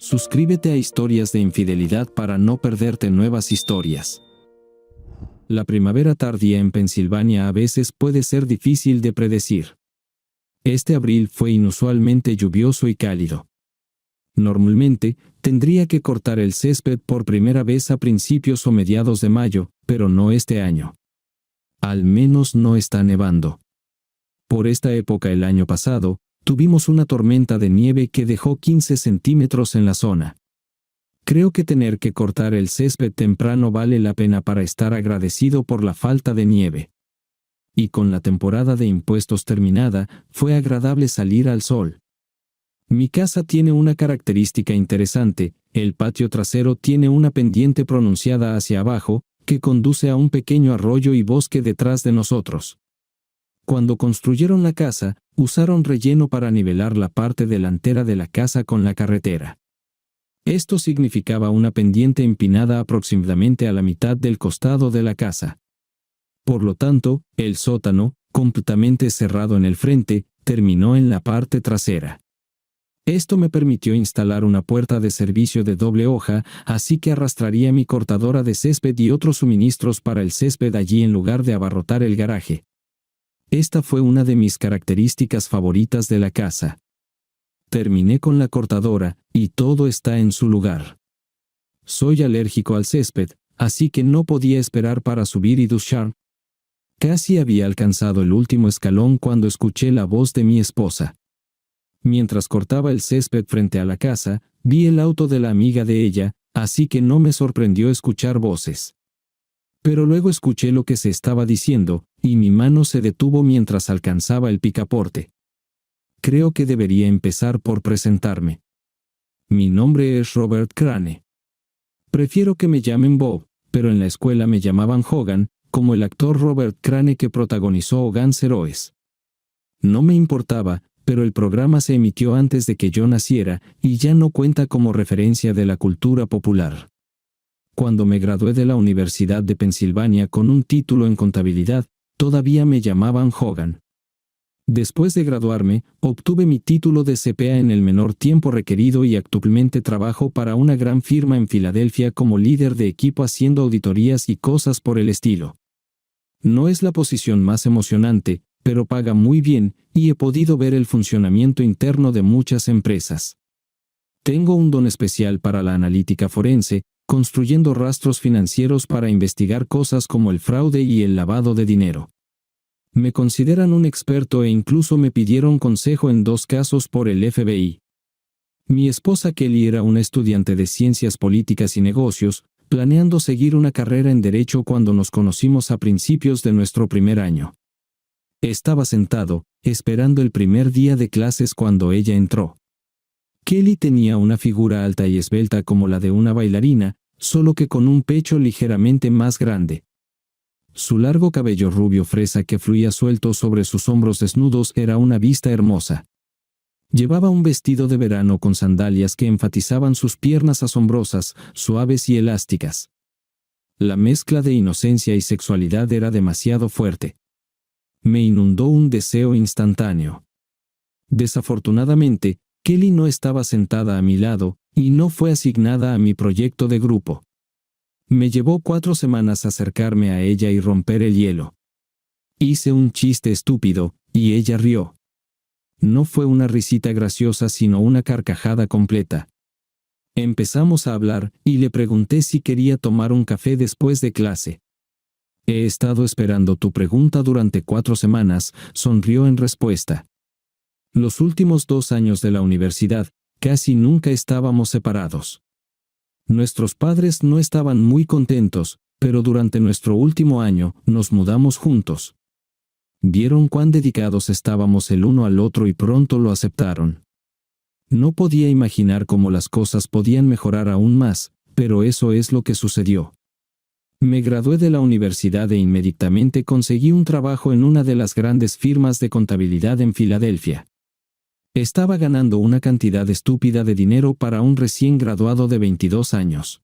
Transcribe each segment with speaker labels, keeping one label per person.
Speaker 1: Suscríbete a Historias de Infidelidad para no perderte nuevas historias. La primavera tardía en Pensilvania a veces puede ser difícil de predecir. Este abril fue inusualmente lluvioso y cálido. Normalmente, tendría que cortar el césped por primera vez a principios o mediados de mayo, pero no este año. Al menos no está nevando. Por esta época el año pasado, tuvimos una tormenta de nieve que dejó 15 centímetros en la zona. Creo que tener que cortar el césped temprano vale la pena para estar agradecido por la falta de nieve. Y con la temporada de impuestos terminada, fue agradable salir al sol. Mi casa tiene una característica interesante: el patio trasero tiene una pendiente pronunciada hacia abajo, que conduce a un pequeño arroyo y bosque detrás de nosotros. Cuando construyeron la casa, usaron relleno para nivelar la parte delantera de la casa con la carretera. Esto significaba una pendiente empinada aproximadamente a la mitad del costado de la casa. Por lo tanto, el sótano, completamente cerrado en el frente, terminó en la parte trasera. Esto me permitió instalar una puerta de servicio de doble hoja, así que arrastraría mi cortadora de césped y otros suministros para el césped allí en lugar de abarrotar el garaje. Esta fue una de mis características favoritas de la casa. Terminé con la cortadora, y todo está en su lugar. Soy alérgico al césped, así que no podía esperar para subir y duchar. Casi había alcanzado el último escalón cuando escuché la voz de mi esposa. Mientras cortaba el césped frente a la casa, vi el auto de la amiga de ella, así que no me sorprendió escuchar voces. Pero luego escuché lo que se estaba diciendo, y mi mano se detuvo mientras alcanzaba el picaporte. Creo que debería empezar por presentarme. Mi nombre es Robert Crane. Prefiero que me llamen Bob, pero en la escuela me llamaban Hogan, como el actor Robert Crane que protagonizó Hogan's Heroes. No me importaba, pero el programa se emitió antes de que yo naciera, y ya no cuenta como referencia de la cultura popular. Cuando me gradué de la Universidad de Pensilvania con un título en contabilidad, todavía me llamaban Hogan. Después de graduarme, obtuve mi título de CPA en el menor tiempo requerido y actualmente trabajo para una gran firma en Filadelfia como líder de equipo haciendo auditorías y cosas por el estilo. No es la posición más emocionante, pero paga muy bien, y he podido ver el funcionamiento interno de muchas empresas. Tengo un don especial para la analítica forense, construyendo rastros financieros para investigar cosas como el fraude y el lavado de dinero. Me consideran un experto e incluso me pidieron consejo en 2 casos por el FBI. Mi esposa Kelly era una estudiante de Ciencias Políticas y Negocios, planeando seguir una carrera en Derecho cuando nos conocimos a principios de nuestro primer año. Estaba sentado, esperando el primer día de clases cuando ella entró. Kelly tenía una figura alta y esbelta como la de una bailarina, solo que con un pecho ligeramente más grande. Su largo cabello rubio fresa que fluía suelto sobre sus hombros desnudos era una vista hermosa. Llevaba un vestido de verano con sandalias que enfatizaban sus piernas asombrosas, suaves y elásticas. La mezcla de inocencia y sexualidad era demasiado fuerte. Me inundó un deseo instantáneo. Desafortunadamente, Kelly no estaba sentada a mi lado, y no fue asignada a mi proyecto de grupo. Me llevó 4 semanas acercarme a ella y romper el hielo. Hice un chiste estúpido, y ella rió. No fue una risita graciosa sino una carcajada completa. Empezamos a hablar, y le pregunté si quería tomar un café después de clase. He estado esperando tu pregunta durante 4 semanas, sonrió en respuesta. Los últimos 2 años de la universidad, casi nunca estábamos separados. Nuestros padres no estaban muy contentos, pero durante nuestro último año, nos mudamos juntos. Vieron cuán dedicados estábamos el uno al otro y pronto lo aceptaron. No podía imaginar cómo las cosas podían mejorar aún más, pero eso es lo que sucedió. Me gradué de la universidad e inmediatamente conseguí un trabajo en una de las grandes firmas de contabilidad en Filadelfia. Estaba ganando una cantidad estúpida de dinero para un recién graduado de 22 años.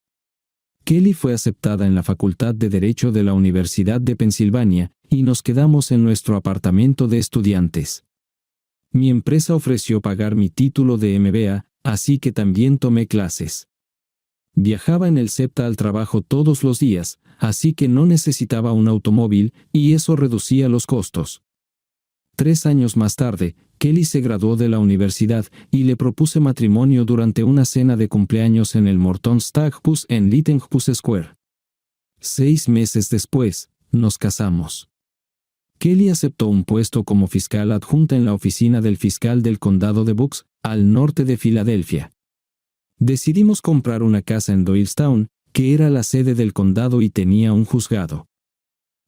Speaker 1: Kelly fue aceptada en la Facultad de Derecho de la Universidad de Pensilvania, y nos quedamos en nuestro apartamento de estudiantes. Mi empresa ofreció pagar mi título de MBA, así que también tomé clases. Viajaba en el SEPTA al trabajo todos los días, así que no necesitaba un automóvil, y eso reducía los costos. 3 años más tarde, Kelly se graduó de la universidad y le propuse matrimonio durante una cena de cumpleaños en el Morton Staghus en Lightenhus Square. 6 meses después, nos casamos. Kelly aceptó un puesto como fiscal adjunta en la oficina del fiscal del condado de Bucks, al norte de Filadelfia. Decidimos comprar una casa en Doylestown, que era la sede del condado y tenía un juzgado.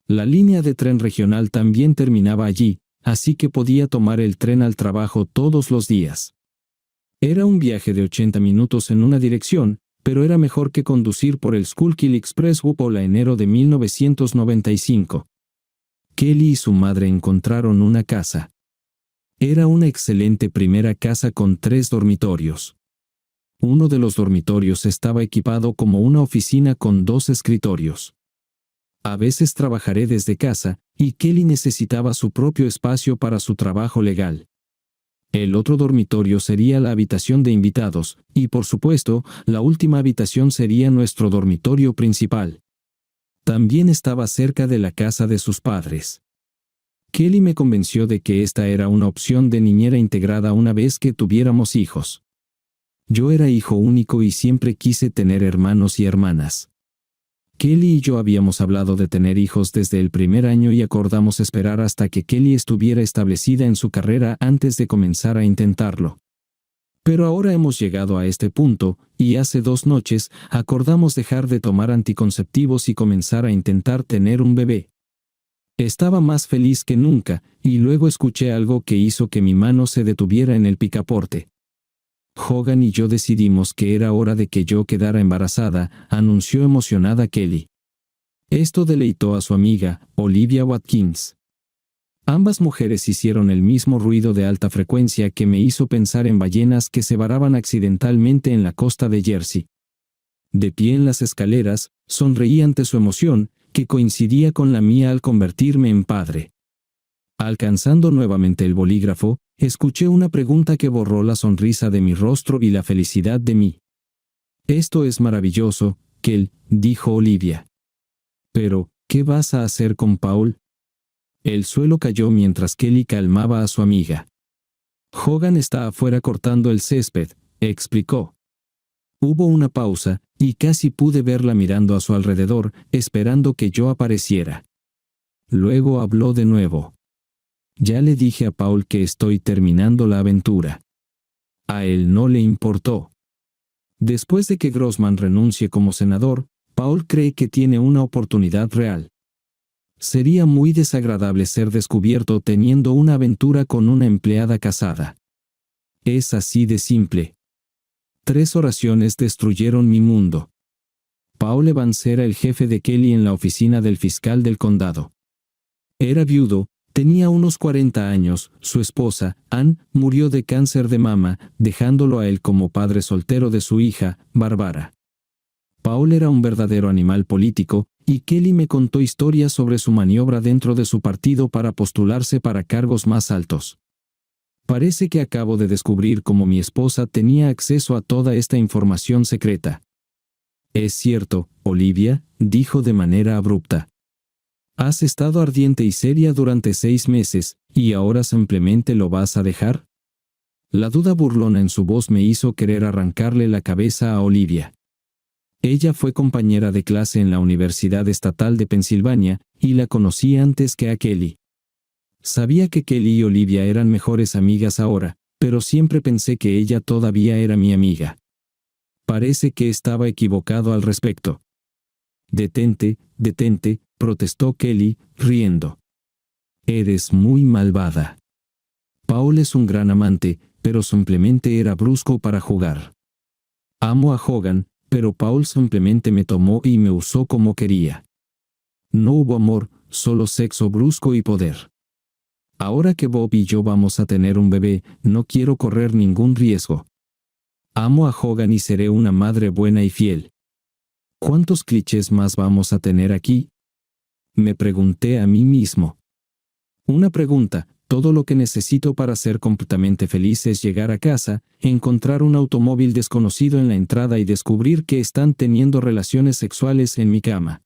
Speaker 1: La línea de tren regional también terminaba allí, así que podía tomar el tren al trabajo todos los días. Era un viaje de 80 minutos en una dirección, pero era mejor que conducir por el Schuylkill Expressway por enero de 1995. Kelly y su madre encontraron una casa. Era una excelente primera casa con 3 dormitorios. Uno de los dormitorios estaba equipado como una oficina con 2 escritorios. A veces trabajaré desde casa, y Kelly necesitaba su propio espacio para su trabajo legal. El otro dormitorio sería la habitación de invitados, y por supuesto, la última habitación sería nuestro dormitorio principal. También estaba cerca de la casa de sus padres. Kelly me convenció de que esta era una opción de niñera integrada una vez que tuviéramos hijos. Yo era hijo único y siempre quise tener hermanos y hermanas. Kelly y yo habíamos hablado de tener hijos desde el primer año y acordamos esperar hasta que Kelly estuviera establecida en su carrera antes de comenzar a intentarlo. Pero ahora hemos llegado a este punto, y hace 2 noches acordamos dejar de tomar anticonceptivos y comenzar a intentar tener un bebé. Estaba más feliz que nunca, y luego escuché algo que hizo que mi mano se detuviera en el picaporte. Hogan y yo decidimos que era hora de que yo quedara embarazada, anunció emocionada Kelly. Esto deleitó a su amiga, Olivia Watkins. Ambas mujeres hicieron el mismo ruido de alta frecuencia que me hizo pensar en ballenas que se varaban accidentalmente en la costa de Jersey. De pie en las escaleras, sonreí ante su emoción, que coincidía con la mía al convertirme en padre. Alcanzando nuevamente el bolígrafo, escuché una pregunta que borró la sonrisa de mi rostro y la felicidad de mí. «Esto es maravilloso, Kel», dijo Olivia. «Pero, ¿qué vas a hacer con Paul?» El suelo cayó mientras Kelly calmaba a su amiga. «Hogan está afuera cortando el césped», explicó. Hubo una pausa, y casi pude verla mirando a su alrededor, esperando que yo apareciera. Luego habló de nuevo. «Ya le dije a Paul que estoy terminando la aventura». A él no le importó. Después de que Grossman renuncie como senador, Paul cree que tiene una oportunidad real. Sería muy desagradable ser descubierto teniendo una aventura con una empleada casada. Es así de simple. 3 oraciones destruyeron mi mundo. Paul Evans era el jefe de Kelly en la oficina del fiscal del condado. Era viudo. Tenía unos 40 años, su esposa, Ann, murió de cáncer de mama, dejándolo a él como padre soltero de su hija, Barbara. Paul era un verdadero animal político, y Kelly me contó historias sobre su maniobra dentro de su partido para postularse para cargos más altos. Parece que acabo de descubrir cómo mi esposa tenía acceso a toda esta información secreta. «Es cierto, Olivia», dijo de manera abrupta. «Has estado ardiente y seria durante 6 meses, ¿y ahora simplemente lo vas a dejar?» La duda burlona en su voz me hizo querer arrancarle la cabeza a Olivia. Ella fue compañera de clase en la Universidad Estatal de Pensilvania, y la conocí antes que a Kelly. Sabía que Kelly y Olivia eran mejores amigas ahora, pero siempre pensé que ella todavía era mi amiga. Parece que estaba equivocado al respecto. «Detente, detente», protestó Kelly, riendo. «Eres muy malvada. Paul es un gran amante, pero simplemente era brusco para jugar. Amo a Hogan, pero Paul simplemente me tomó y me usó como quería. No hubo amor, solo sexo brusco y poder. Ahora que Bob y yo vamos a tener un bebé, no quiero correr ningún riesgo. Amo a Hogan y seré una madre buena y fiel. ¿Cuántos clichés más vamos a tener aquí?», me pregunté a mí mismo. Una pregunta, Todo lo que necesito para ser completamente feliz es llegar a casa, encontrar un automóvil desconocido en la entrada y descubrir que están teniendo relaciones sexuales en mi cama.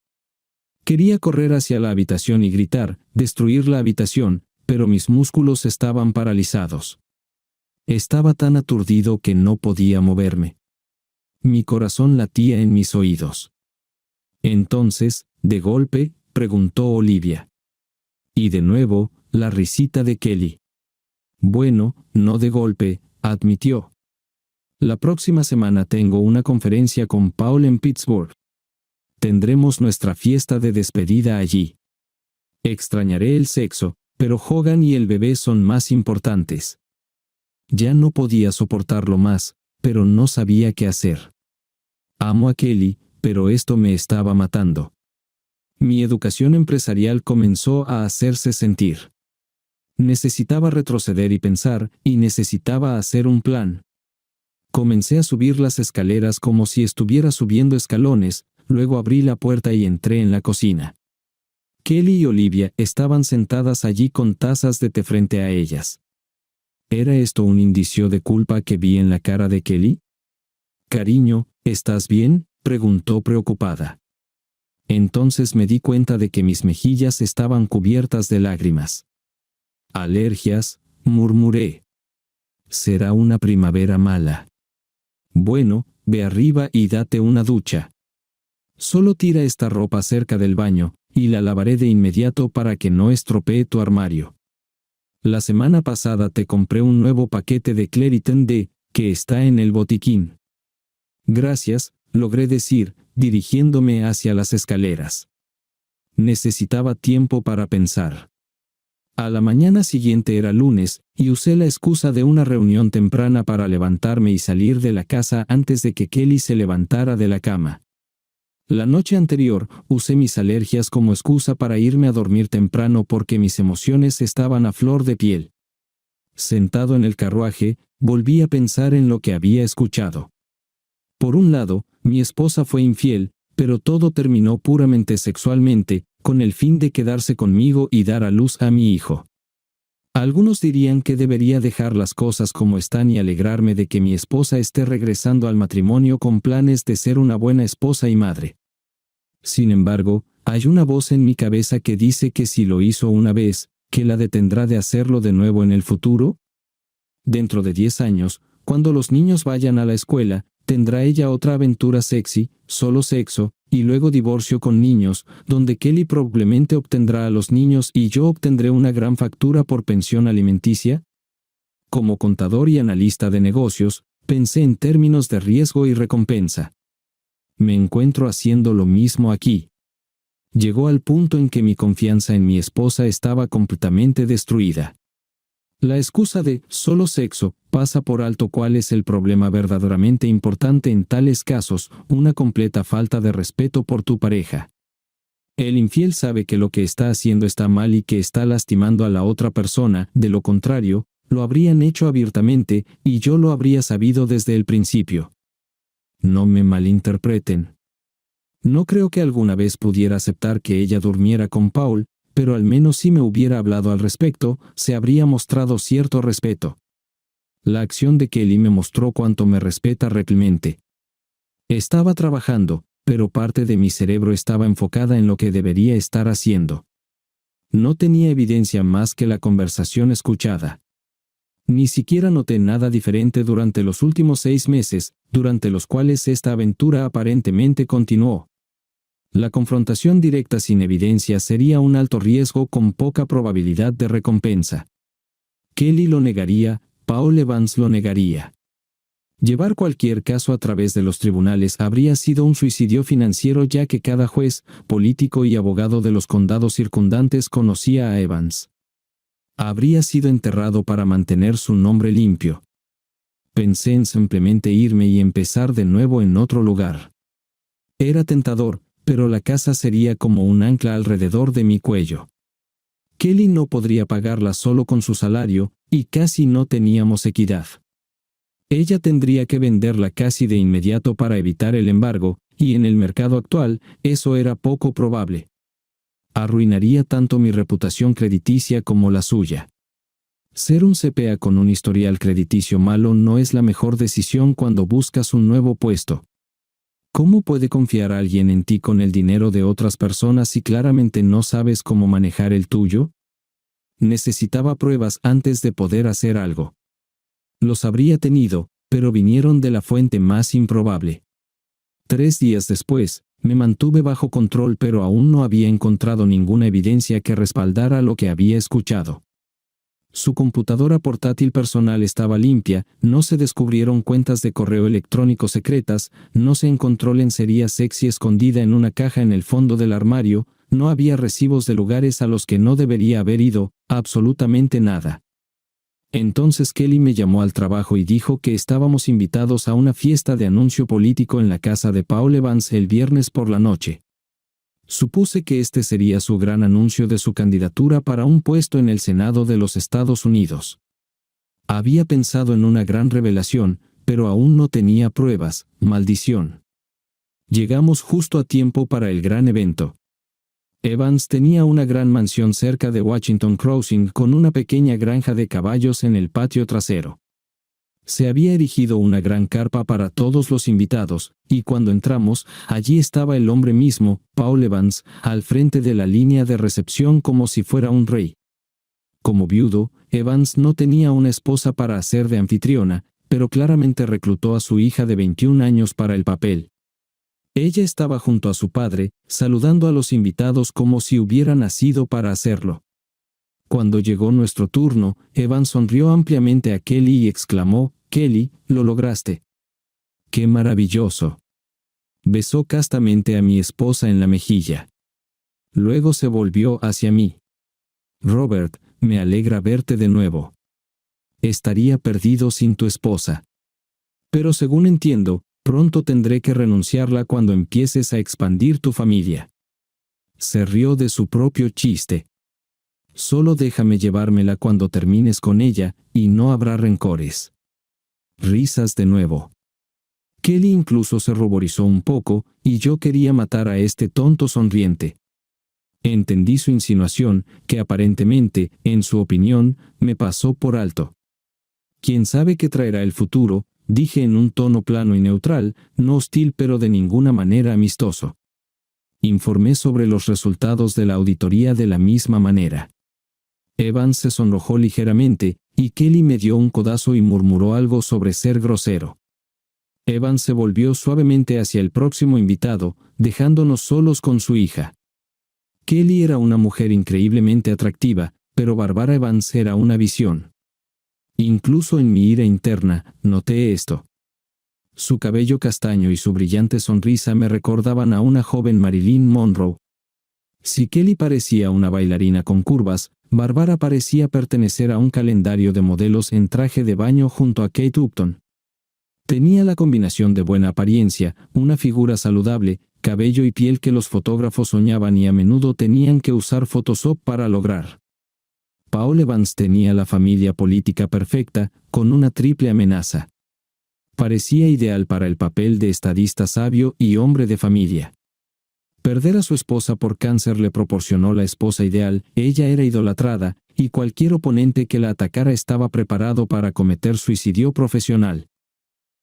Speaker 1: Quería correr hacia la habitación y gritar, destruir la habitación, pero mis músculos estaban paralizados. Estaba tan aturdido que no podía moverme. Mi corazón latía en mis oídos. Entonces, de golpe, preguntó Olivia. Y de nuevo, la risita de Kelly. Bueno, no de golpe, admitió. La próxima semana tengo una conferencia con Paul en Pittsburgh. Tendremos nuestra fiesta de despedida allí. Extrañaré el sexo, pero Hogan y el bebé son más importantes. Ya no podía soportarlo más, pero no sabía qué hacer. Amo a Kelly, pero esto me estaba matando. Mi educación empresarial comenzó a hacerse sentir. Necesitaba retroceder y pensar, y necesitaba hacer un plan. Comencé a subir las escaleras como si estuviera subiendo escalones, luego abrí la puerta y entré en la cocina. Kelly y Olivia estaban sentadas allí con tazas de té frente a ellas. ¿Era esto un indicio de culpa que vi en la cara de Kelly? «Cariño, ¿estás bien?», preguntó preocupada. Entonces me di cuenta de que mis mejillas estaban cubiertas de lágrimas. «Alergias», murmuré. «Será una primavera mala». «Bueno, ve arriba y date una ducha. Solo tira esta ropa cerca del baño, y la lavaré de inmediato para que no estropee tu armario. La semana pasada te compré un nuevo paquete de Claritin D, que está en el botiquín». «Gracias», logré decir, dirigiéndome hacia las escaleras. Necesitaba tiempo para pensar. A la mañana siguiente era lunes, y usé la excusa de una reunión temprana para levantarme y salir de la casa antes de que Kelly se levantara de la cama. La noche anterior, usé mis alergias como excusa para irme a dormir temprano porque mis emociones estaban a flor de piel. Sentado en el carruaje, volví a pensar en lo que había escuchado. Por un lado, mi esposa fue infiel, pero todo terminó puramente sexualmente, con el fin de quedarse conmigo y dar a luz a mi hijo. Algunos dirían que debería dejar las cosas como están y alegrarme de que mi esposa esté regresando al matrimonio con planes de ser una buena esposa y madre. Sin embargo, hay una voz en mi cabeza que dice que si lo hizo una vez, ¿qué la detendrá de hacerlo de nuevo en el futuro? Dentro de 10 años, cuando los niños vayan a la escuela, tendrá ella otra aventura sexy, solo sexo, y luego divorcio con niños, donde Kelly probablemente obtendrá a los niños y yo obtendré una gran factura por pensión alimenticia. Como contador y analista de negocios, pensé en términos de riesgo y recompensa. Me encuentro haciendo lo mismo aquí. Llegó al punto en que mi confianza en mi esposa estaba completamente destruida. La excusa de «solo sexo» pasa por alto cuál es el problema verdaderamente importante en tales casos, una completa falta de respeto por tu pareja. El infiel sabe que lo que está haciendo está mal y que está lastimando a la otra persona, de lo contrario, lo habrían hecho abiertamente, y yo lo habría sabido desde el principio. No me malinterpreten. No creo que alguna vez pudiera aceptar que ella durmiera con Paul, pero al menos si me hubiera hablado al respecto, se habría mostrado cierto respeto. La acción de Kelly me mostró cuánto me respeta realmente. Estaba trabajando, pero parte de mi cerebro estaba enfocada en lo que debería estar haciendo. No tenía evidencia más que la conversación escuchada. Ni siquiera noté nada diferente durante los últimos 6 meses, durante los cuales esta aventura aparentemente continuó. La confrontación directa sin evidencia sería un alto riesgo con poca probabilidad de recompensa. Kelly lo negaría, Paul Evans lo negaría. Llevar cualquier caso a través de los tribunales habría sido un suicidio financiero ya que cada juez, político y abogado de los condados circundantes conocía a Evans. Habría sido enterrado para mantener su nombre limpio. Pensé en simplemente irme y empezar de nuevo en otro lugar. Era tentador, pero la casa sería como un ancla alrededor de mi cuello. Kelly no podría pagarla solo con su salario, y casi no teníamos equidad. Ella tendría que venderla casi de inmediato para evitar el embargo, y en el mercado actual, eso era poco probable. Arruinaría tanto mi reputación crediticia como la suya. Ser un CPA con un historial crediticio malo no es la mejor decisión cuando buscas un nuevo puesto. ¿Cómo puede confiar alguien en ti con el dinero de otras personas si claramente no sabes cómo manejar el tuyo? Necesitaba pruebas antes de poder hacer algo. Los habría tenido, pero vinieron de la fuente más improbable. 3 días después, me mantuve bajo control, pero aún no había encontrado ninguna evidencia que respaldara lo que había escuchado. Su computadora portátil personal estaba limpia, no se descubrieron cuentas de correo electrónico secretas, no se encontró lencería sexy escondida en una caja en el fondo del armario, no había recibos de lugares a los que no debería haber ido, absolutamente nada. Entonces Kelly me llamó al trabajo y dijo que estábamos invitados a una fiesta de anuncio político en la casa de Paul Evans el viernes por la noche. Supuse que este sería su gran anuncio de su candidatura para un puesto en el Senado de los Estados Unidos. Había pensado en una gran revelación, pero aún no tenía pruebas. Maldición. Llegamos justo a tiempo para el gran evento. Evans tenía una gran mansión cerca de Washington Crossing con una pequeña granja de caballos en el patio trasero. Se había erigido una gran carpa para todos los invitados, y cuando entramos, allí estaba el hombre mismo, Paul Evans, al frente de la línea de recepción como si fuera un rey. Como viudo, Evans no tenía una esposa para hacer de anfitriona, pero claramente reclutó a su hija de 21 años para el papel. Ella estaba junto a su padre, saludando a los invitados como si hubiera nacido para hacerlo. Cuando llegó nuestro turno, Evans sonrió ampliamente a Kelly y exclamó: «Kelly, lo lograste». ¡Qué maravilloso! Besó castamente a mi esposa en la mejilla. Luego se volvió hacia mí. «Robert, me alegra verte de nuevo. Estaría perdido sin tu esposa. Pero según entiendo, pronto tendré que renunciarla cuando empieces a expandir tu familia». Se rió de su propio chiste. «Solo déjame llevármela cuando termines con ella, y no habrá rencores». Risas de nuevo. Kelly incluso se ruborizó un poco, y yo quería matar a este tonto sonriente. Entendí su insinuación, que aparentemente, en su opinión, me pasó por alto. «¿Quién sabe qué traerá el futuro?», dije en un tono plano y neutral, no hostil pero de ninguna manera amistoso. Informé sobre los resultados de la auditoría de la misma manera. Evans se sonrojó ligeramente, y Kelly me dio un codazo y murmuró algo sobre ser grosero. Evans se volvió suavemente hacia el próximo invitado, dejándonos solos con su hija. Kelly era una mujer increíblemente atractiva, pero Barbara Evans era una visión. Incluso en mi ira interna, noté esto. Su cabello castaño y su brillante sonrisa me recordaban a una joven Marilyn Monroe. Si Kelly parecía una bailarina con curvas, Barbara parecía pertenecer a un calendario de modelos en traje de baño junto a Kate Upton. Tenía la combinación de buena apariencia, una figura saludable, cabello y piel que los fotógrafos soñaban y a menudo tenían que usar Photoshop para lograr. Paul Evans tenía la familia política perfecta, con una triple amenaza. Parecía ideal para el papel de estadista sabio y hombre de familia. Perder a su esposa por cáncer le proporcionó la esposa ideal, ella era idolatrada, y cualquier oponente que la atacara estaba preparado para cometer suicidio profesional.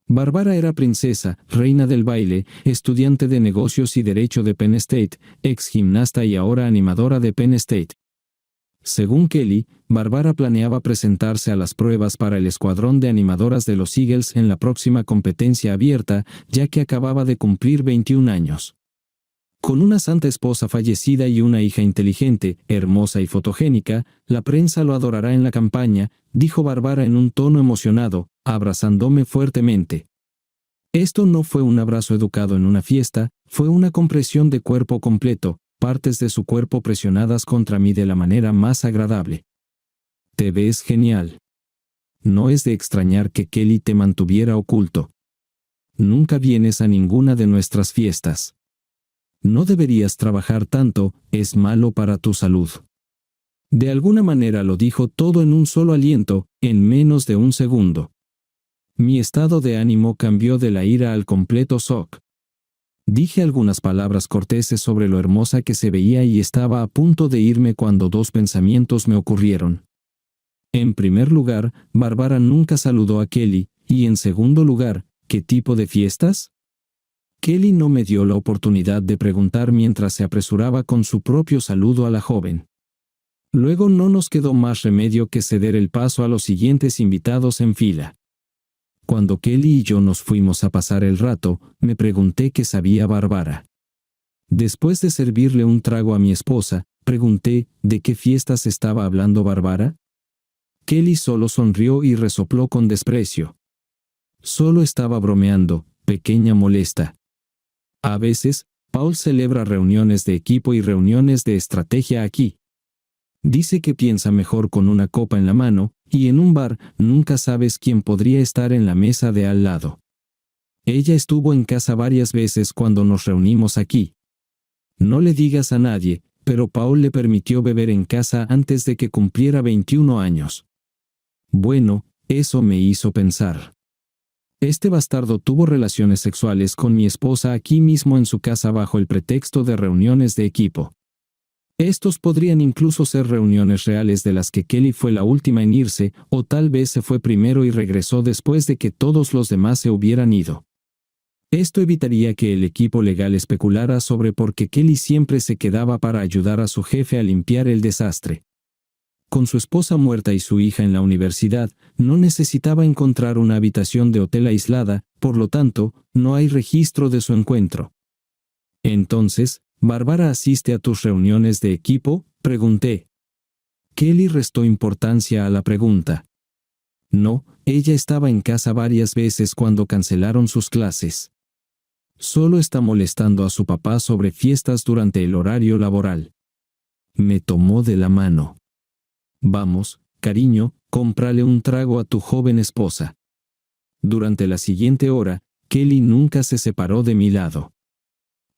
Speaker 1: Barbara era princesa, reina del baile, estudiante de negocios y derecho de Penn State, ex gimnasta y ahora animadora de Penn State. Según Kelly, Barbara planeaba presentarse a las pruebas para el escuadrón de animadoras de los Eagles en la próxima competencia abierta, ya que acababa de cumplir 21 años. Con una santa esposa fallecida y una hija inteligente, hermosa y fotogénica, la prensa lo adorará en la campaña, dijo Barbara en un tono emocionado, abrazándome fuertemente. Esto no fue un abrazo educado en una fiesta, fue una compresión de cuerpo completo, partes de su cuerpo presionadas contra mí de la manera más agradable. «Te ves genial». No es de extrañar que Kelly te mantuviera oculto. Nunca vienes a ninguna de nuestras fiestas. No deberías trabajar tanto, es malo para tu salud. De alguna manera lo dijo todo en un solo aliento, en menos de un segundo. Mi estado de ánimo cambió de la ira al completo shock. Dije algunas palabras corteses sobre lo hermosa que se veía y estaba a punto de irme cuando dos pensamientos me ocurrieron. En primer lugar, Bárbara nunca saludó a Kelly, y en segundo lugar, ¿qué tipo de fiestas? Kelly no me dio la oportunidad de preguntar mientras se apresuraba con su propio saludo a la joven. Luego no nos quedó más remedio que ceder el paso a los siguientes invitados en fila. Cuando Kelly y yo nos fuimos a pasar el rato, me pregunté qué sabía Bárbara. Después de servirle un trago a mi esposa, pregunté, ¿de qué fiestas estaba hablando Bárbara? Kelly solo sonrió y resopló con desprecio. Solo estaba bromeando, pequeña molesta. A veces, Paul celebra reuniones de equipo y reuniones de estrategia aquí. Dice que piensa mejor con una copa en la mano, y en un bar nunca sabes quién podría estar en la mesa de al lado. Ella estuvo en casa varias veces cuando nos reunimos aquí. No le digas a nadie, pero Paul le permitió beber en casa antes de que cumpliera 21 años. Bueno, eso me hizo pensar. Este bastardo tuvo relaciones sexuales con mi esposa aquí mismo en su casa bajo el pretexto de reuniones de equipo. Estos podrían incluso ser reuniones reales de las que Kelly fue la última en irse, o tal vez se fue primero y regresó después de que todos los demás se hubieran ido. Esto evitaría que el equipo legal especulara sobre por qué Kelly siempre se quedaba para ayudar a su jefe a limpiar el desastre. Con su esposa muerta y su hija en la universidad, no necesitaba encontrar una habitación de hotel aislada, por lo tanto, no hay registro de su encuentro. Entonces, ¿Bárbara asiste a tus reuniones de equipo?, pregunté. Kelly restó importancia a la pregunta. No, ella estaba en casa varias veces cuando cancelaron sus clases. Solo está molestando a su papá sobre fiestas durante el horario laboral. Me tomó de la mano. Vamos, cariño, cómprale un trago a tu joven esposa. Durante la siguiente hora, Kelly nunca se separó de mi lado.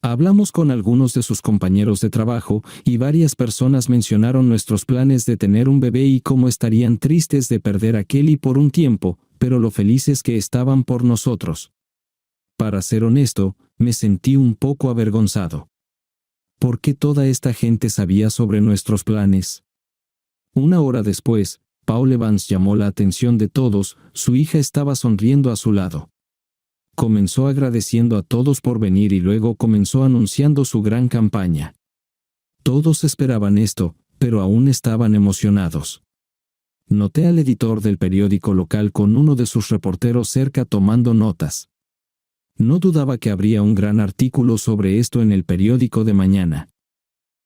Speaker 1: Hablamos con algunos de sus compañeros de trabajo y varias personas mencionaron nuestros planes de tener un bebé y cómo estarían tristes de perder a Kelly por un tiempo, pero lo felices que estaban por nosotros. Para ser honesto, me sentí un poco avergonzado. ¿Por qué toda esta gente sabía sobre nuestros planes? Una hora después, Paul Evans llamó la atención de todos, su hija estaba sonriendo a su lado. Comenzó agradeciendo a todos por venir y luego comenzó anunciando su gran campaña. Todos esperaban esto, pero aún estaban emocionados. Noté al editor del periódico local con uno de sus reporteros cerca tomando notas. No dudaba que habría un gran artículo sobre esto en el periódico de mañana.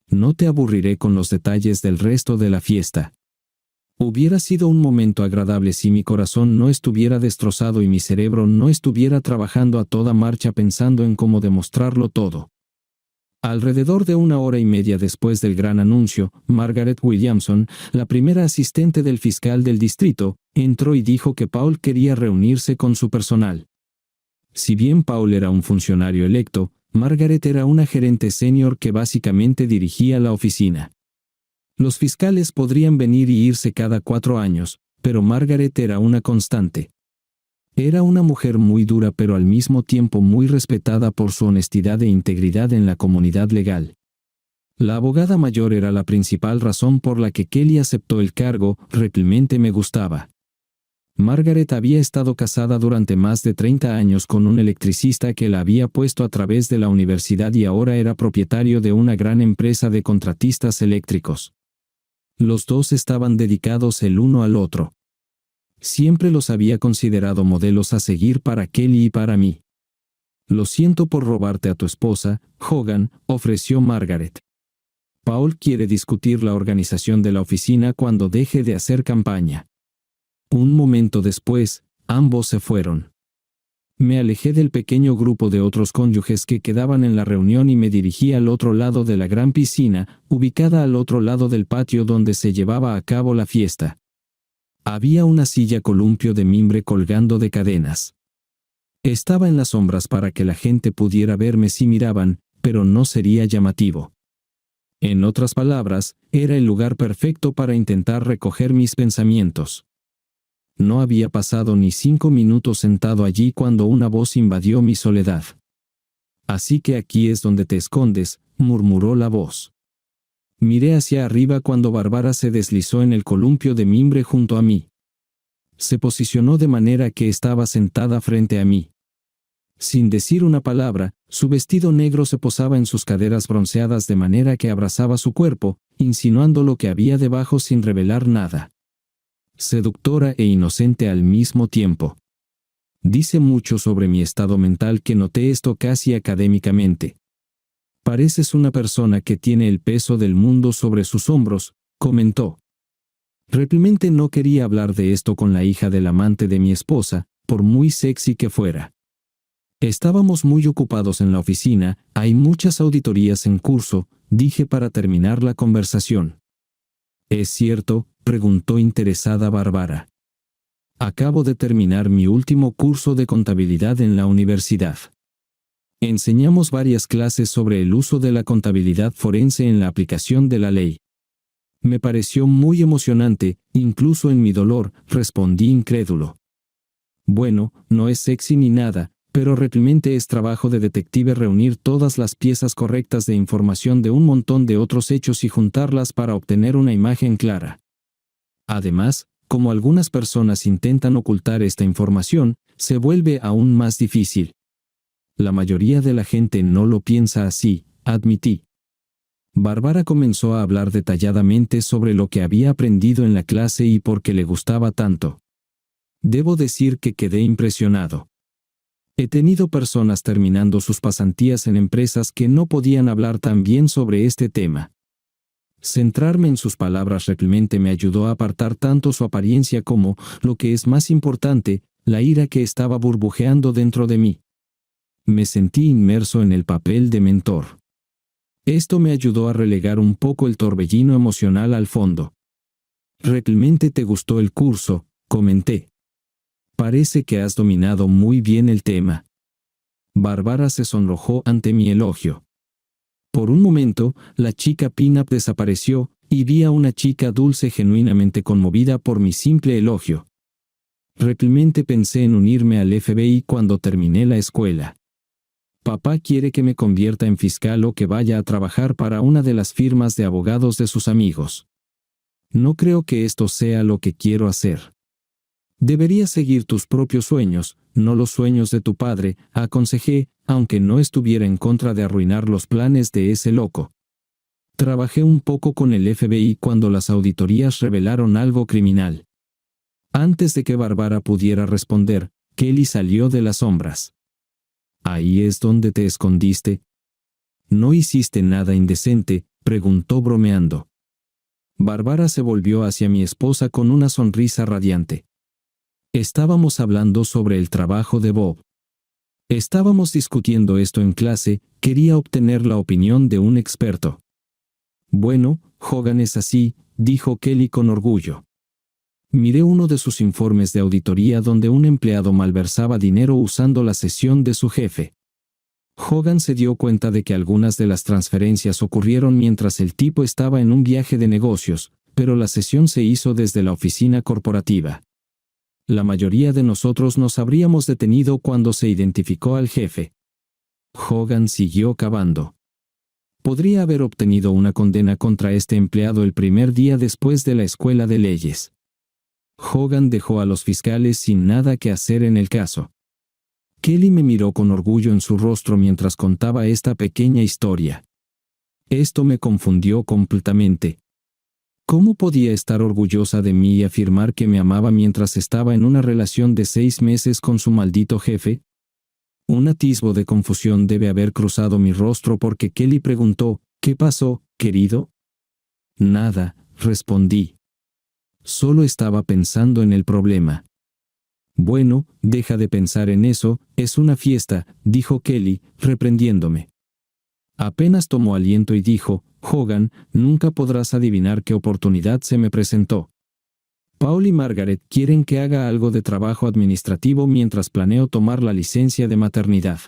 Speaker 1: No te aburriré con los detalles del resto de la fiesta. Hubiera sido un momento agradable si mi corazón no estuviera destrozado y mi cerebro no estuviera trabajando a toda marcha pensando en cómo demostrarlo todo. Alrededor de 1 hora y media después del gran anuncio, Margaret Williamson, la primera asistente del fiscal del distrito, entró y dijo que Paul quería reunirse con su personal. Si bien Paul era un funcionario electo, Margaret era una gerente senior que básicamente dirigía la oficina. Los fiscales podrían venir y irse cada 4 años, pero Margaret era una constante. Era una mujer muy dura pero al mismo tiempo muy respetada por su honestidad e integridad en la comunidad legal. La abogada mayor era la principal razón por la que Kelly aceptó el cargo, realmente me gustaba. Margaret había estado casada durante más de 30 años con un electricista que la había puesto a través de la universidad y ahora era propietario de una gran empresa de contratistas eléctricos. Los dos estaban dedicados el uno al otro. Siempre los había considerado modelos a seguir para Kelly y para mí. Lo siento por robarte a tu esposa, Hogan, ofreció Margaret. Paul quiere discutir la organización de la oficina cuando deje de hacer campaña. Un momento después, ambos se fueron. Me alejé del pequeño grupo de otros cónyuges que quedaban en la reunión y me dirigí al otro lado de la gran piscina, ubicada al otro lado del patio donde se llevaba a cabo la fiesta. Había una silla columpio de mimbre colgando de cadenas. Estaba en las sombras para que la gente pudiera verme si miraban, pero no sería llamativo. En otras palabras, era el lugar perfecto para intentar recoger mis pensamientos. No había pasado ni 5 minutos sentado allí cuando una voz invadió mi soledad. «Así que aquí es donde te escondes», murmuró la voz. Miré hacia arriba cuando Bárbara se deslizó en el columpio de mimbre junto a mí. Se posicionó de manera que estaba sentada frente a mí. Sin decir una palabra, su vestido negro se posaba en sus caderas bronceadas de manera que abrazaba su cuerpo, insinuando lo que había debajo sin revelar nada. Seductora e inocente al mismo tiempo. Dice mucho sobre mi estado mental que noté esto casi académicamente. Pareces una persona que tiene el peso del mundo sobre sus hombros, comentó. Realmente no quería hablar de esto con la hija del amante de mi esposa, por muy sexy que fuera. Estábamos muy ocupados en la oficina, hay muchas auditorías en curso, dije para terminar la conversación. ¿Es cierto?, preguntó interesada Bárbara. Acabo de terminar mi último curso de contabilidad en la universidad. Enseñamos varias clases sobre el uso de la contabilidad forense en la aplicación de la ley. Me pareció muy emocionante, incluso en mi dolor, respondí incrédulo. Bueno, no es sexy ni nada, pero realmente es trabajo de detective reunir todas las piezas correctas de información de un montón de otros hechos y juntarlas para obtener una imagen clara. Además, como algunas personas intentan ocultar esta información, se vuelve aún más difícil. La mayoría de la gente no lo piensa así, admití. Bárbara comenzó a hablar detalladamente sobre lo que había aprendido en la clase y por qué le gustaba tanto. Debo decir que quedé impresionado. He tenido personas terminando sus pasantías en empresas que no podían hablar tan bien sobre este tema. Centrarme en sus palabras realmente me ayudó a apartar tanto su apariencia como, lo que es más importante, la ira que estaba burbujeando dentro de mí. Me sentí inmerso en el papel de mentor. Esto me ayudó a relegar un poco el torbellino emocional al fondo. «Realmente te gustó el curso», comenté. «Parece que has dominado muy bien el tema». Bárbara se sonrojó ante mi elogio. Por un momento, la chica pin-up desapareció, y vi a una chica dulce genuinamente conmovida por mi simple elogio. Realmente pensé en unirme al FBI cuando terminé la escuela. Papá quiere que me convierta en fiscal o que vaya a trabajar para una de las firmas de abogados de sus amigos. No creo que esto sea lo que quiero hacer. Deberías seguir tus propios sueños, no los sueños de tu padre, aconsejé, aunque no estuviera en contra de arruinar los planes de ese loco. Trabajé un poco con el FBI cuando las auditorías revelaron algo criminal. Antes de que Bárbara pudiera responder, Kelly salió de las sombras. «¿Ahí es donde te escondiste?» «¿No hiciste nada indecente?», preguntó bromeando. Bárbara se volvió hacia mi esposa con una sonrisa radiante. Estábamos hablando sobre el trabajo de Bob. Estábamos discutiendo esto en clase, quería obtener la opinión de un experto. «Bueno, Hogan es así», dijo Kelly con orgullo. Miré uno de sus informes de auditoría donde un empleado malversaba dinero usando la sesión de su jefe. Hogan se dio cuenta de que algunas de las transferencias ocurrieron mientras el tipo estaba en un viaje de negocios, pero la sesión se hizo desde la oficina corporativa. La mayoría de nosotros nos habríamos detenido cuando se identificó al jefe. Hogan siguió cavando. Podría haber obtenido una condena contra este empleado el primer día después de la escuela de leyes. Hogan dejó a los fiscales sin nada que hacer en el caso. Kelly me miró con orgullo en su rostro mientras contaba esta pequeña historia. Esto me confundió completamente. ¿Cómo podía estar orgullosa de mí y afirmar que me amaba mientras estaba en una relación de 6 meses con su maldito jefe? Un atisbo de confusión debe haber cruzado mi rostro porque Kelly preguntó, «¿Qué pasó, querido?» «Nada», respondí. Solo estaba pensando en el problema. «Bueno, deja de pensar en eso, es una fiesta», dijo Kelly, reprendiéndome. Apenas tomó aliento y dijo, «Hogan, nunca podrás adivinar qué oportunidad se me presentó. Paul y Margaret quieren que haga algo de trabajo administrativo mientras planeo tomar la licencia de maternidad.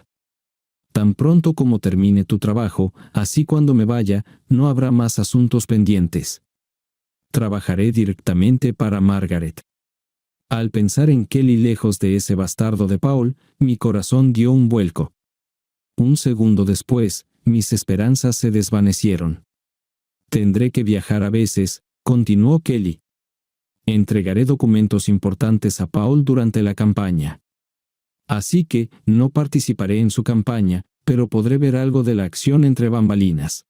Speaker 1: Tan pronto como termine tu trabajo, así cuando me vaya, no habrá más asuntos pendientes. Trabajaré directamente para Margaret». Al pensar en Kelly lejos de ese bastardo de Paul, mi corazón dio un vuelco. Un segundo después, mis esperanzas se desvanecieron. Tendré que viajar a veces, continuó Kelly. Entregaré documentos importantes a Paul durante la campaña. Así que, no participaré en su campaña, pero podré ver algo de la acción entre bambalinas.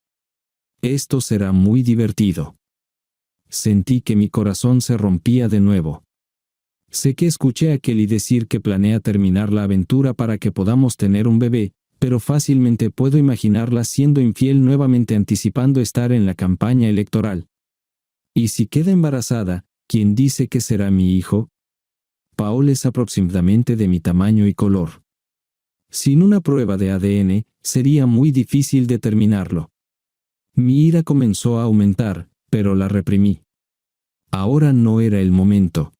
Speaker 1: Esto será muy divertido. Sentí que mi corazón se rompía de nuevo. Sé que escuché a Kelly decir que planea terminar la aventura para que podamos tener un bebé, pero fácilmente puedo imaginarla siendo infiel nuevamente anticipando estar en la campaña electoral. ¿Y si queda embarazada, quién dice que será mi hijo? Paul es aproximadamente de mi tamaño y color. Sin una prueba de ADN, sería muy difícil determinarlo. Mi ira comenzó a aumentar, pero la reprimí. Ahora no era el momento.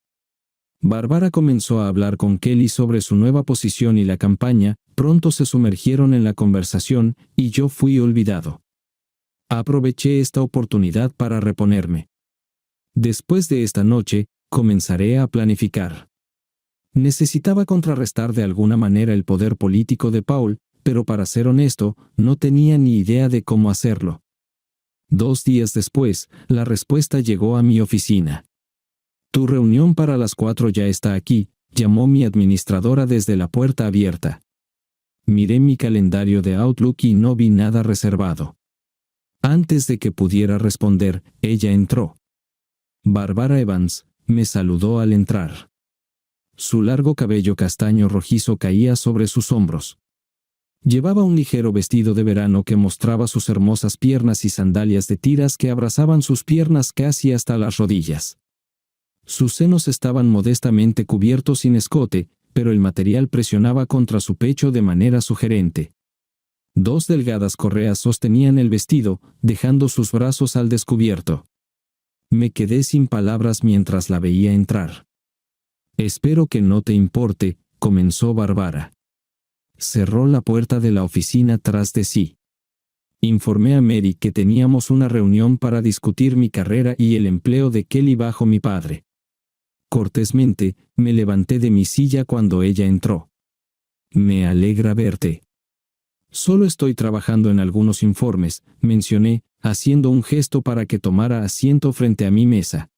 Speaker 1: Barbara comenzó a hablar con Kelly sobre su nueva posición y la campaña, pronto se sumergieron en la conversación, y yo fui olvidado. Aproveché esta oportunidad para reponerme. Después de esta noche, comenzaré a planificar. Necesitaba contrarrestar de alguna manera el poder político de Paul, pero para ser honesto, no tenía ni idea de cómo hacerlo. 2 días después, la respuesta llegó a mi oficina. Tu reunión para las 4 ya está aquí, llamó mi administradora desde la puerta abierta. Miré mi calendario de Outlook y no vi nada reservado. Antes de que pudiera responder, ella entró. Barbara Evans me saludó al entrar. Su largo cabello castaño rojizo caía sobre sus hombros. Llevaba un ligero vestido de verano que mostraba sus hermosas piernas y sandalias de tiras que abrazaban sus piernas casi hasta las rodillas. Sus senos estaban modestamente cubiertos sin escote, pero el material presionaba contra su pecho de manera sugerente. 2 delgadas correas sostenían el vestido, dejando sus brazos al descubierto. Me quedé sin palabras mientras la veía entrar. Espero que no te importe, comenzó Barbara. Cerró la puerta de la oficina tras de sí. Informé a Mary que teníamos una reunión para discutir mi carrera y el empleo de Kelly bajo mi padre. Cortésmente, me levanté de mi silla cuando ella entró. Me alegra verte. Solo estoy trabajando en algunos informes, mencioné, haciendo un gesto para que tomara asiento frente a mi mesa.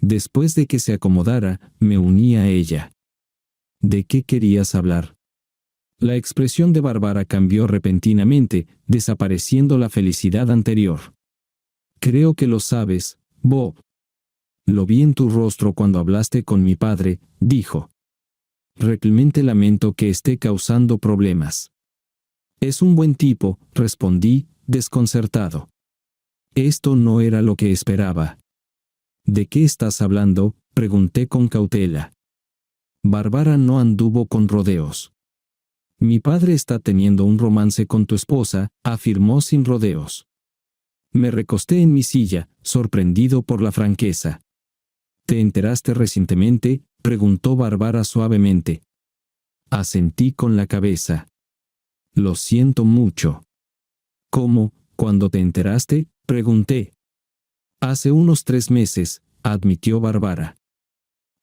Speaker 1: Después de que se acomodara, me uní a ella. ¿De qué querías hablar? La expresión de Barbara cambió repentinamente, desapareciendo la felicidad anterior. Creo que lo sabes, Bob. Lo vi en tu rostro cuando hablaste con mi padre, dijo. Realmente lamento que esté causando problemas. Es un buen tipo, respondí, desconcertado. Esto no era lo que esperaba. ¿De qué estás hablando?, pregunté con cautela. Barbara no anduvo con rodeos. Mi padre está teniendo un romance con tu esposa, afirmó sin rodeos. Me recosté en mi silla, sorprendido por la franqueza. ¿Te enteraste recientemente?, preguntó Barbara suavemente. Asentí con la cabeza. Lo siento mucho. ¿Cómo? ¿Cuándo te enteraste?, pregunté. Hace unos 3 meses, admitió Barbara.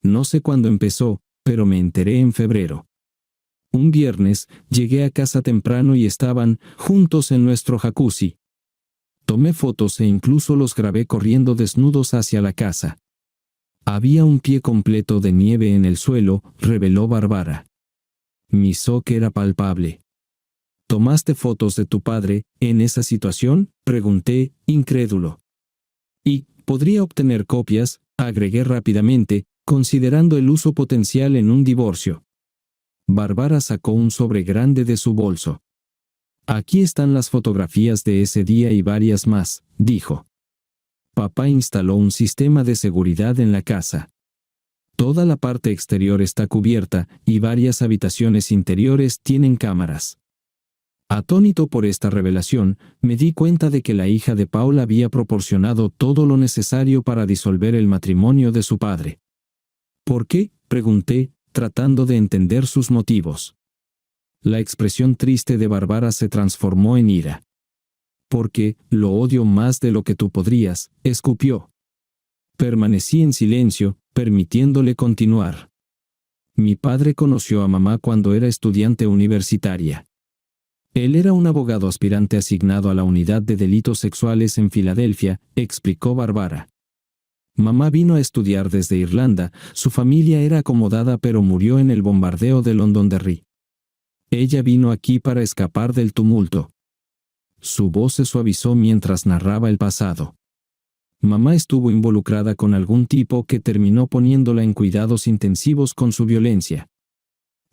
Speaker 1: No sé cuándo empezó, pero me enteré en febrero. Un viernes, llegué a casa temprano y estaban juntos en nuestro jacuzzi. Tomé fotos e incluso los grabé corriendo desnudos hacia la casa. Había un pie completo de nieve en el suelo, reveló Barbara. Mi shock era palpable. ¿Tomaste fotos de tu padre en esa situación?, pregunté, incrédulo. Y, podría obtener copias, agregué rápidamente, considerando el uso potencial en un divorcio. Barbara sacó un sobre grande de su bolso. Aquí están las fotografías de ese día y varias más, dijo. Papá instaló un sistema de seguridad en la casa. Toda la parte exterior está cubierta y varias habitaciones interiores tienen cámaras. Atónito por esta revelación, me di cuenta de que la hija de Paul había proporcionado todo lo necesario para disolver el matrimonio de su padre. ¿Por qué?, pregunté, tratando de entender sus motivos. La expresión triste de Barbara se transformó en ira. Porque, lo odio más de lo que tú podrías, escupió. Permanecí en silencio, permitiéndole continuar. Mi padre conoció a mamá cuando era estudiante universitaria. Él era un abogado aspirante asignado a la Unidad de Delitos Sexuales en Filadelfia, explicó Barbara. Mamá vino a estudiar desde Irlanda, su familia era acomodada pero murió en el bombardeo de Londonderry. Ella vino aquí para escapar del tumulto. Su voz se suavizó mientras narraba el pasado. Mamá estuvo involucrada con algún tipo que terminó poniéndola en cuidados intensivos con su violencia.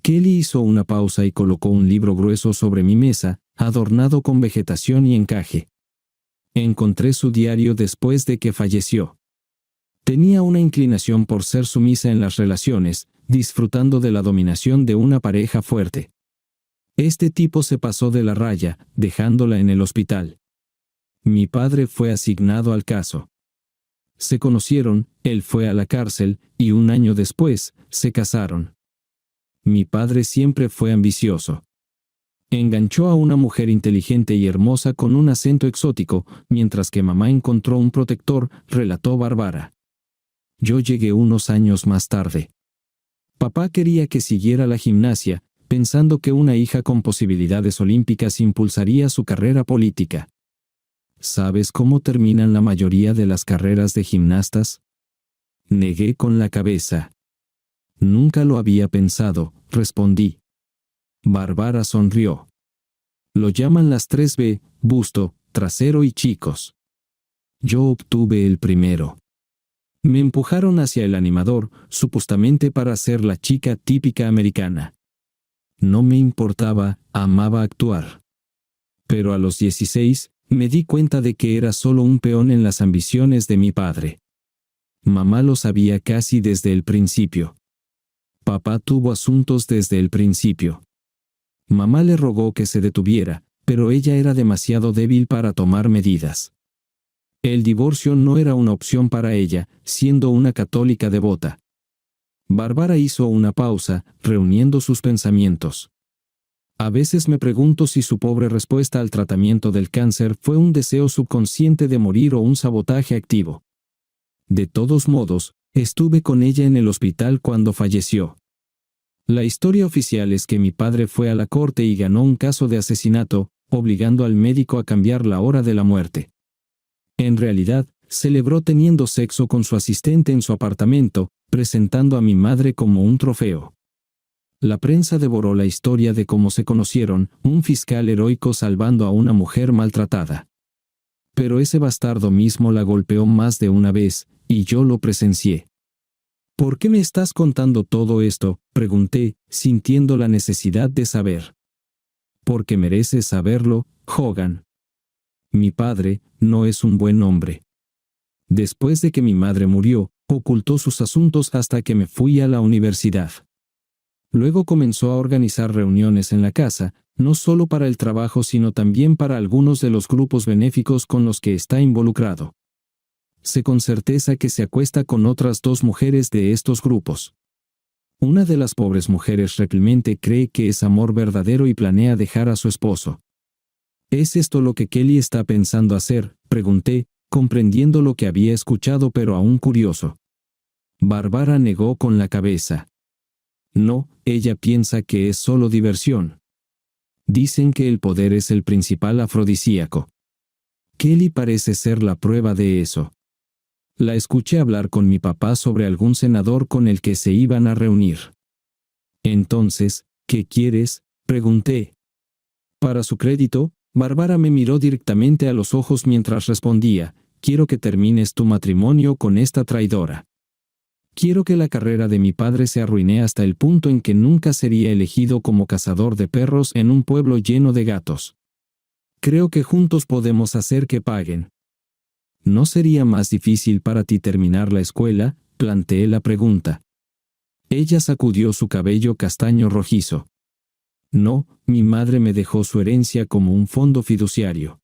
Speaker 1: Kelly hizo una pausa y colocó un libro grueso sobre mi mesa, adornado con vegetación y encaje. Encontré su diario después de que falleció. Tenía una inclinación por ser sumisa en las relaciones, disfrutando de la dominación de una pareja fuerte. Este tipo se pasó de la raya, dejándola en el hospital. Mi padre fue asignado al caso. Se conocieron, él fue a la cárcel, y un año después, se casaron. Mi padre siempre fue ambicioso. Enganchó a una mujer inteligente y hermosa con un acento exótico, mientras que mamá encontró un protector, relató Barbara. Yo llegué unos años más tarde. Papá quería que siguiera la gimnasia, pensando que una hija con posibilidades olímpicas impulsaría su carrera política. ¿Sabes cómo terminan la mayoría de las carreras de gimnastas? Negué con la cabeza. Nunca lo había pensado, respondí. Barbara sonrió. Lo llaman las 3B, busto, trasero y chicos. Yo obtuve el primero. Me empujaron hacia el animador, supuestamente para ser la chica típica americana. No me importaba, amaba actuar. Pero a los 16, me di cuenta de que era solo un peón en las ambiciones de mi padre. Mamá lo sabía casi desde el principio. Papá tuvo asuntos desde el principio. Mamá le rogó que se detuviera, pero ella era demasiado débil para tomar medidas. El divorcio no era una opción para ella, siendo una católica devota. Barbara hizo una pausa, reuniendo sus pensamientos. A veces me pregunto si su pobre respuesta al tratamiento del cáncer fue un deseo subconsciente de morir o un sabotaje activo. De todos modos, estuve con ella en el hospital cuando falleció. La historia oficial es que mi padre fue a la corte y ganó un caso de asesinato, obligando al médico a cambiar la hora de la muerte. En realidad, celebró teniendo sexo con su asistente en su apartamento, presentando a mi madre como un trofeo. La prensa devoró la historia de cómo se conocieron, un fiscal heroico salvando a una mujer maltratada. Pero ese bastardo mismo la golpeó más de una vez, y yo lo presencié. ¿Por qué me estás contando todo esto?, pregunté, sintiendo la necesidad de saber. Porque mereces saberlo, Hogan. Mi padre no es un buen hombre. Después de que mi madre murió, ocultó sus asuntos hasta que me fui a la universidad. Luego comenzó a organizar reuniones en la casa, no solo para el trabajo sino también para algunos de los grupos benéficos con los que está involucrado. Sé con certeza que se acuesta con otras 2 mujeres de estos grupos. Una de las pobres mujeres realmente cree que es amor verdadero y planea dejar a su esposo. ¿Es esto lo que Kelly está pensando hacer?, pregunté, comprendiendo lo que había escuchado pero aún curioso. Barbara negó con la cabeza. No, ella piensa que es solo diversión. Dicen que el poder es el principal afrodisíaco. Kelly parece ser la prueba de eso. La escuché hablar con mi papá sobre algún senador con el que se iban a reunir. Entonces, ¿qué quieres?, pregunté. Para su crédito, Barbara me miró directamente a los ojos mientras respondía, quiero que termines tu matrimonio con esta traidora. Quiero que la carrera de mi padre se arruine hasta el punto en que nunca sería elegido como cazador de perros en un pueblo lleno de gatos. Creo que juntos podemos hacer que paguen. ¿No sería más difícil para ti terminar la escuela?, planteé la pregunta. Ella sacudió su cabello castaño rojizo. No, mi madre me dejó su herencia como un fondo fiduciario.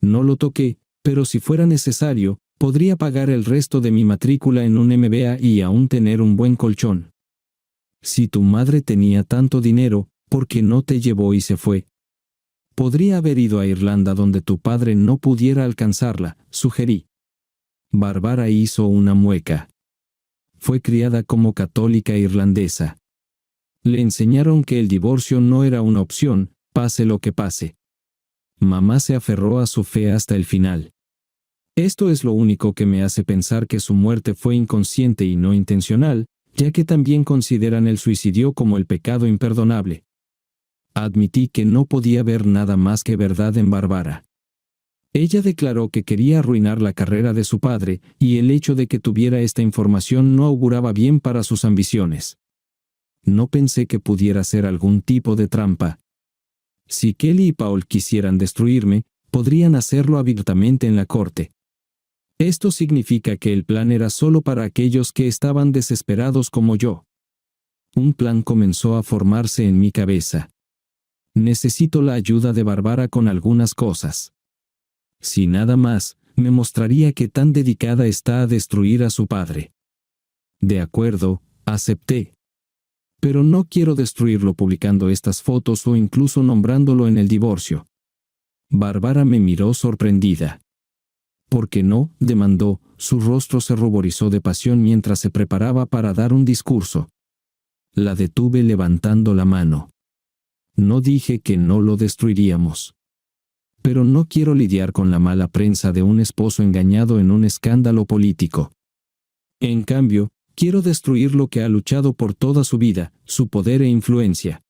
Speaker 1: No lo toqué, pero si fuera necesario, podría pagar el resto de mi matrícula en un MBA y aún tener un buen colchón. Si tu madre tenía tanto dinero, ¿por qué no te llevó y se fue? Podría haber ido a Irlanda donde tu padre no pudiera alcanzarla, sugerí. Barbara hizo una mueca. Fue criada como católica irlandesa. Le enseñaron que el divorcio no era una opción, pase lo que pase. Mamá se aferró a su fe hasta el final. Esto es lo único que me hace pensar que su muerte fue inconsciente y no intencional, ya que también consideran el suicidio como el pecado imperdonable. Admití que no podía ver nada más que verdad en Bárbara. Ella declaró que quería arruinar la carrera de su padre, y el hecho de que tuviera esta información no auguraba bien para sus ambiciones. No pensé que pudiera ser algún tipo de trampa. Si Kelly y Paul quisieran destruirme, podrían hacerlo abiertamente en la corte. Esto significa que el plan era solo para aquellos que estaban desesperados como yo. Un plan comenzó a formarse en mi cabeza. Necesito la ayuda de Bárbara con algunas cosas. Si nada más, me mostraría qué tan dedicada está a destruir a su padre. De acuerdo, acepté. Pero no quiero destruirlo publicando estas fotos o incluso nombrándolo en el divorcio. Bárbara me miró sorprendida. ¿Por qué no?, demandó, su rostro se ruborizó de pasión mientras se preparaba para dar un discurso. La detuve levantando la mano. No dije que no lo destruiríamos. Pero no quiero lidiar con la mala prensa de un esposo engañado en un escándalo político. En cambio, quiero destruir lo que ha luchado por toda su vida, su poder e influencia.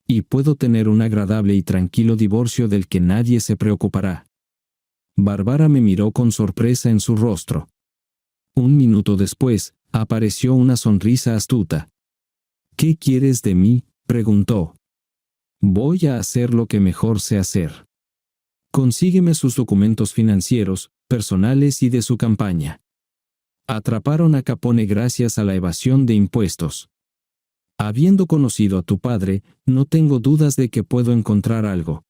Speaker 1: Y puedo tener un agradable y tranquilo divorcio del que nadie se preocupará. Bárbara me miró con sorpresa en su rostro. Un minuto después, apareció una sonrisa astuta. ¿Qué quieres de mí?, preguntó. Voy a hacer lo que mejor sé hacer. Consígueme sus documentos financieros, personales y de su campaña. Atraparon a Capone gracias a la evasión de impuestos. Habiendo conocido a tu padre, no tengo dudas de que puedo encontrar algo.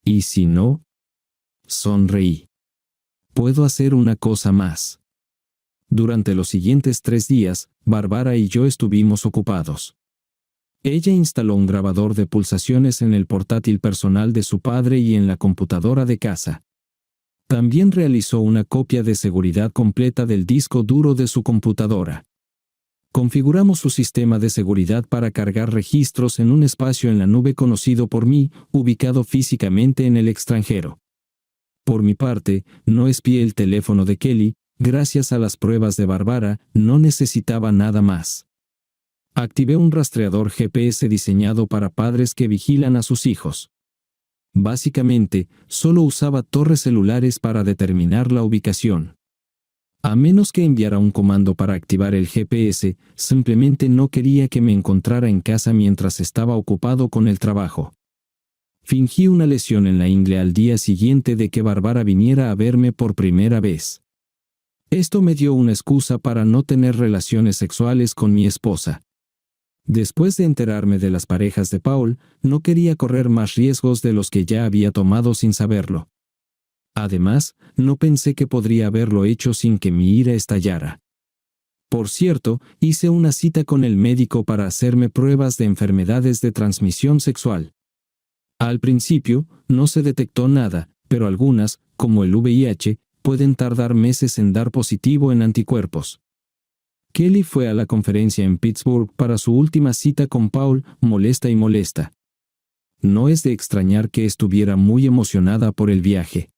Speaker 1: ¿Y si no? Sonreí. Puedo hacer una cosa más. Durante los siguientes 3 días, Bárbara y yo estuvimos ocupados. Ella instaló un grabador de pulsaciones en el portátil personal de su padre y en la computadora de casa. También realizó una copia de seguridad completa del disco duro de su computadora. Configuramos su sistema de seguridad para cargar registros en un espacio en la nube conocido por mí, ubicado físicamente en el extranjero. Por mi parte, no espié el teléfono de Kelly, gracias a las pruebas de Bárbara, no necesitaba nada más. Activé un rastreador GPS diseñado para padres que vigilan a sus hijos. Básicamente, solo usaba torres celulares para determinar la ubicación. A menos que enviara un comando para activar el GPS, simplemente no quería que me encontrara en casa mientras estaba ocupado con el trabajo. Fingí una lesión en la ingle al día siguiente de que Bárbara viniera a verme por primera vez. Esto me dio una excusa para no tener relaciones sexuales con mi esposa. Después de enterarme de las parejas de Paul, no quería correr más riesgos de los que ya había tomado sin saberlo. Además, no pensé que podría haberlo hecho sin que mi ira estallara. Por cierto, hice una cita con el médico para hacerme pruebas de enfermedades de transmisión sexual. Al principio, no se detectó nada, pero algunas, como el VIH, pueden tardar meses en dar positivo en anticuerpos. Kelly fue a la conferencia en Pittsburgh para su última cita con Paul, molesta y molesta. No es de extrañar que estuviera muy emocionada por el viaje.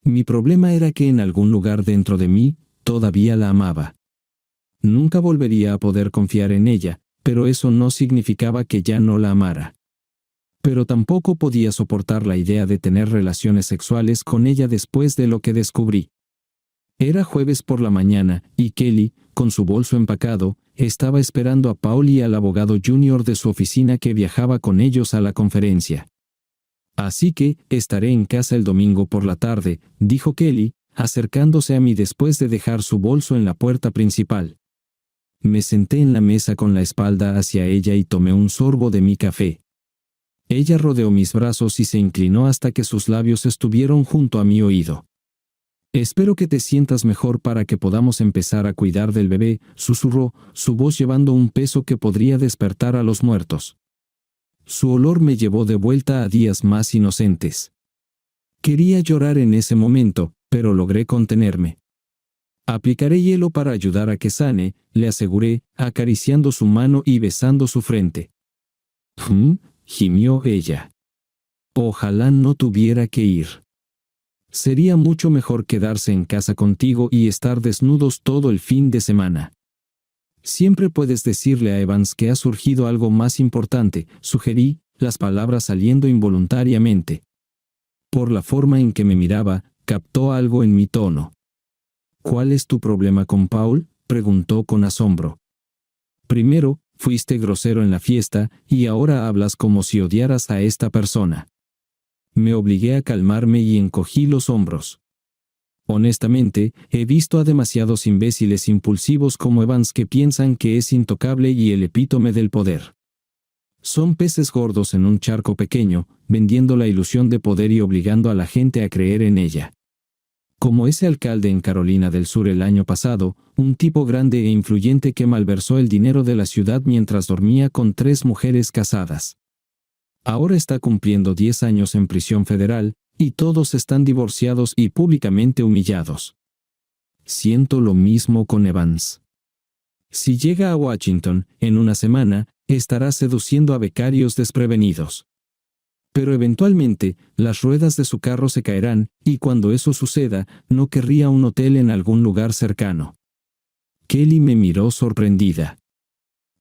Speaker 1: Mi problema era que en algún lugar dentro de mí, todavía la amaba. Nunca volvería a poder confiar en ella, pero eso no significaba que ya no la amara. Pero tampoco podía soportar la idea de tener relaciones sexuales con ella después de lo que descubrí. Era jueves por la mañana, y Kelly, con su bolso empacado, estaba esperando a Paul y al abogado junior de su oficina que viajaba con ellos a la conferencia. Así que, estaré en casa el domingo por la tarde, dijo Kelly, acercándose a mí después de dejar su bolso en la puerta principal. Me senté en la mesa con la espalda hacia ella y tomé un sorbo de mi café. Ella rodeó mis brazos y se inclinó hasta que sus labios estuvieron junto a mi oído. Espero que te sientas mejor para que podamos empezar a cuidar del bebé, susurró, su voz llevando un peso que podría despertar a los muertos. Su olor me llevó de vuelta a días más inocentes. Quería llorar en ese momento, pero logré contenerme. Aplicaré hielo para ayudar a que sane, le aseguré, acariciando su mano y besando su frente. Gimió ella. Ojalá no tuviera que ir. Sería mucho mejor quedarse en casa contigo y estar desnudos todo el fin de semana. Siempre puedes decirle a Evans que ha surgido algo más importante, sugerí, las palabras saliendo involuntariamente. Por la forma en que me miraba, captó algo en mi tono. ¿Cuál es tu problema con Paul?, preguntó con asombro. Primero, fuiste grosero en la fiesta, y ahora hablas como si odiaras a esta persona. Me obligué a calmarme y encogí los hombros. Honestamente, he visto a demasiados imbéciles impulsivos como Evans que piensan que es intocable y el epítome del poder. Son peces gordos en un charco pequeño, vendiendo la ilusión de poder y obligando a la gente a creer en ella. Como ese alcalde en Carolina del Sur el año pasado, un tipo grande e influyente que malversó el dinero de la ciudad mientras dormía con 3 mujeres casadas. Ahora está cumpliendo 10 años en prisión federal, y todos están divorciados y públicamente humillados. Siento lo mismo con Evans. Si llega a Washington, en una semana, estará seduciendo a becarios desprevenidos. Pero eventualmente, las ruedas de su carro se caerán, y cuando eso suceda, no querría un hotel en algún lugar cercano. Kelly me miró sorprendida.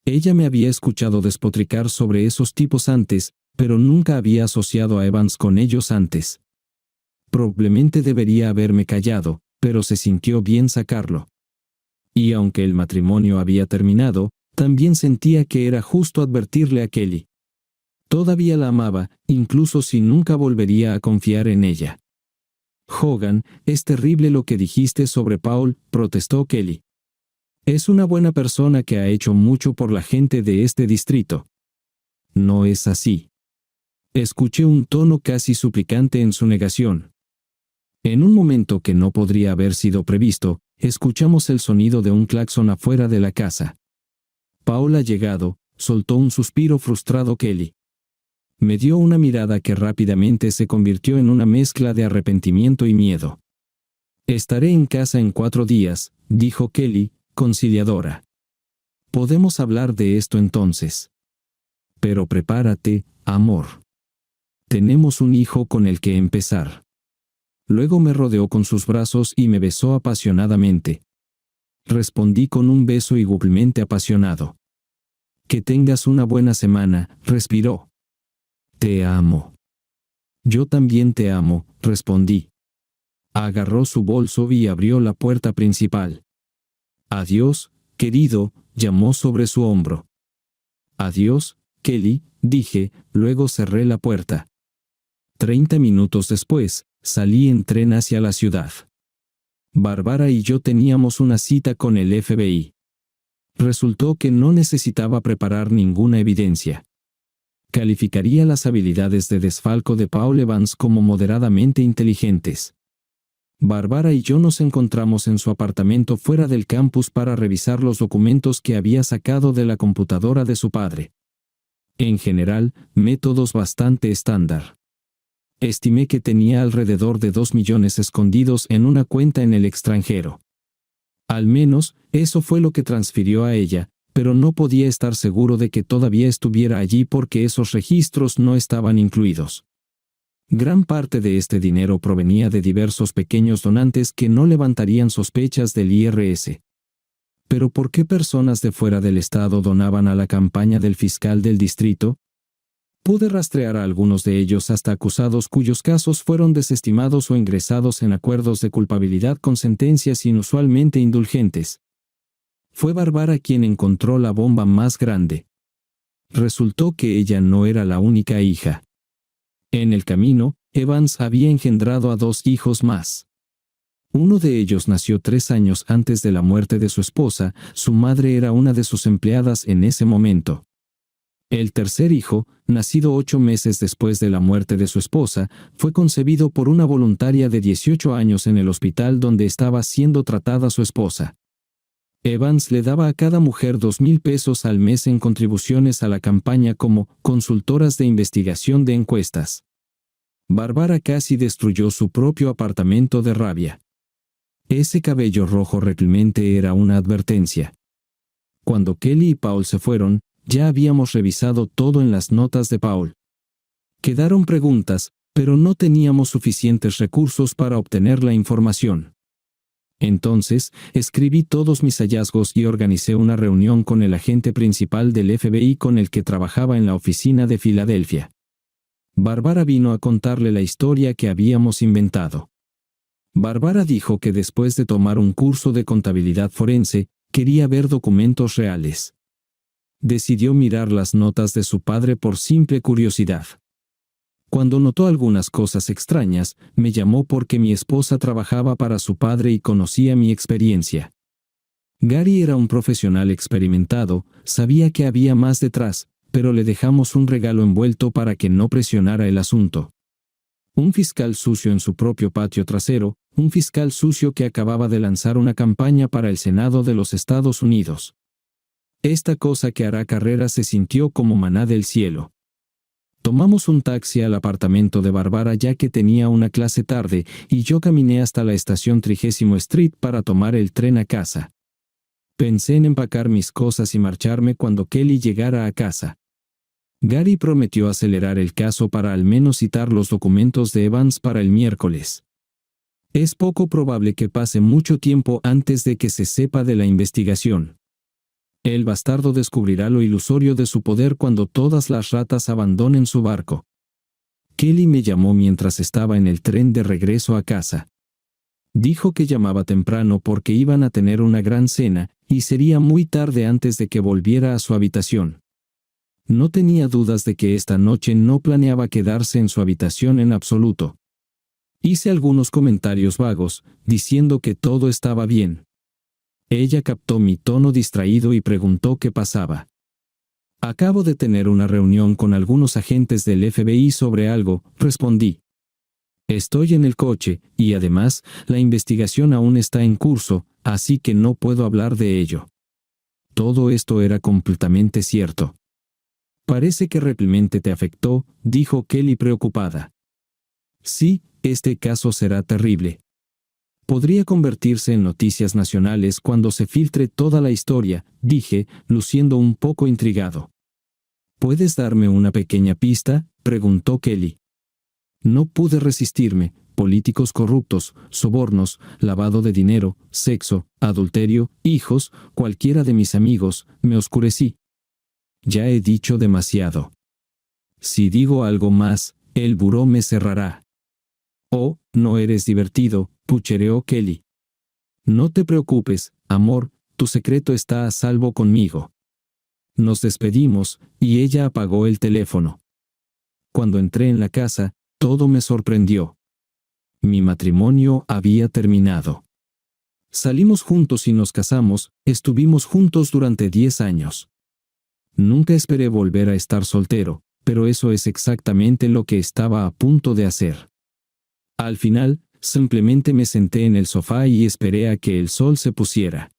Speaker 1: Ella me había escuchado despotricar sobre esos tipos antes, pero nunca había asociado a Evans con ellos antes. Probablemente debería haberme callado, pero se sintió bien sacarlo. Y aunque el matrimonio había terminado, también sentía que era justo advertirle a Kelly. Todavía la amaba, incluso si nunca volvería a confiar en ella. Hogan, es terrible lo que dijiste sobre Paul, protestó Kelly. Es una buena persona que ha hecho mucho por la gente de este distrito. No es así. Escuché un tono casi suplicante en su negación. En un momento que no podría haber sido previsto, escuchamos el sonido de un claxon afuera de la casa. Paul ha llegado, soltó un suspiro frustrado Kelly. Me dio una mirada que rápidamente se convirtió en una mezcla de arrepentimiento y miedo. Estaré en casa en 4 días, dijo Kelly, conciliadora. Podemos hablar de esto entonces. Pero prepárate, amor. Tenemos un hijo con el que empezar. Luego me rodeó con sus brazos y me besó apasionadamente. Respondí con un beso igualmente apasionado. Que tengas una buena semana, respiró. Te amo. Yo también te amo, respondí. Agarró su bolso y abrió la puerta principal. Adiós, querido, llamó sobre su hombro. Adiós, Kelly, dije, luego cerré la puerta. 30 minutos después, salí en tren hacia la ciudad. Bárbara y yo teníamos una cita con el FBI. Resultó que no necesitaba preparar ninguna evidencia. Calificaría las habilidades de desfalco de Paul Evans como moderadamente inteligentes. Bárbara y yo nos encontramos en su apartamento fuera del campus para revisar los documentos que había sacado de la computadora de su padre. En general, métodos bastante estándar. Estimé que tenía alrededor de 2 millones escondidos en una cuenta en el extranjero. Al menos, eso fue lo que transfirió a ella, pero no podía estar seguro de que todavía estuviera allí porque esos registros no estaban incluidos. Gran parte de este dinero provenía de diversos pequeños donantes que no levantarían sospechas del IRS. ¿Pero por qué personas de fuera del estado donaban a la campaña del fiscal del distrito? Pude rastrear a algunos de ellos hasta acusados cuyos casos fueron desestimados o ingresados en acuerdos de culpabilidad con sentencias inusualmente indulgentes. Fue Bárbara quien encontró la bomba más grande. Resultó que ella no era la única hija. En el camino, Evans había engendrado a 2 hijos más. Uno de ellos nació 3 años antes de la muerte de su esposa, su madre era una de sus empleadas en ese momento. El tercer hijo, nacido 8 meses después de la muerte de su esposa, fue concebido por una voluntaria de 18 años en el hospital donde estaba siendo tratada su esposa. Evans le daba a cada mujer $2,000 al mes en contribuciones a la campaña como consultoras de investigación de encuestas. Bárbara casi destruyó su propio apartamento de rabia. Ese cabello rojo reclimente era una advertencia. Cuando Kelly y Paul se fueron, ya habíamos revisado todo en las notas de Paul. Quedaron preguntas, pero no teníamos suficientes recursos para obtener la información. Entonces, escribí todos mis hallazgos y organicé una reunión con el agente principal del FBI con el que trabajaba en la oficina de Filadelfia. Barbara vino a contarle la historia que habíamos inventado. Barbara dijo que después de tomar un curso de contabilidad forense, quería ver documentos reales. Decidió mirar las notas de su padre por simple curiosidad. Cuando notó algunas cosas extrañas, me llamó porque mi esposa trabajaba para su padre y conocía mi experiencia. Gary era un profesional experimentado, sabía que había más detrás, pero le dejamos un regalo envuelto para que no presionara el asunto. Un fiscal sucio en su propio patio trasero, un fiscal sucio que acababa de lanzar una campaña para el Senado de los Estados Unidos. Esta cosa que hará carrera se sintió como maná del cielo. Tomamos un taxi al apartamento de Barbara ya que tenía una clase tarde y yo caminé hasta la estación 30th Street para tomar el tren a casa. Pensé en empacar mis cosas y marcharme cuando Kelly llegara a casa. Gary prometió acelerar el caso para al menos citar los documentos de Evans para el miércoles. Es poco probable que pase mucho tiempo antes de que se sepa de la investigación. El bastardo descubrirá lo ilusorio de su poder cuando todas las ratas abandonen su barco. Kelly me llamó mientras estaba en el tren de regreso a casa. Dijo que llamaba temprano porque iban a tener una gran cena y sería muy tarde antes de que volviera a su habitación. No tenía dudas de que esta noche no planeaba quedarse en su habitación en absoluto. Hice algunos comentarios vagos, diciendo que todo estaba bien. Ella captó mi tono distraído y preguntó qué pasaba. Acabo de tener una reunión con algunos agentes del FBI sobre algo, respondí. Estoy en el coche, y además, la investigación aún está en curso, así que no puedo hablar de ello. Todo esto era completamente cierto. Parece que realmente te afectó, dijo Kelly preocupada. Sí, este caso será terrible. Podría convertirse en noticias nacionales cuando se filtre toda la historia, dije, luciendo un poco intrigado. ¿Puedes darme una pequeña pista?, preguntó Kelly. No pude resistirme. Políticos corruptos, sobornos, lavado de dinero, sexo, adulterio, hijos, cualquiera de mis amigos, me oscurecí. Ya he dicho demasiado. Si digo algo más, el buró me cerrará. Oh, no eres divertido, puchereó Kelly. No te preocupes, amor, tu secreto está a salvo conmigo. Nos despedimos, y ella apagó el teléfono. Cuando entré en la casa, todo me sorprendió. Mi matrimonio había terminado. Salimos juntos y nos casamos, estuvimos juntos durante 10 años. Nunca esperé volver a estar soltero, pero eso es exactamente lo que estaba a punto de hacer. Al final, simplemente me senté en el sofá y esperé a que el sol se pusiera.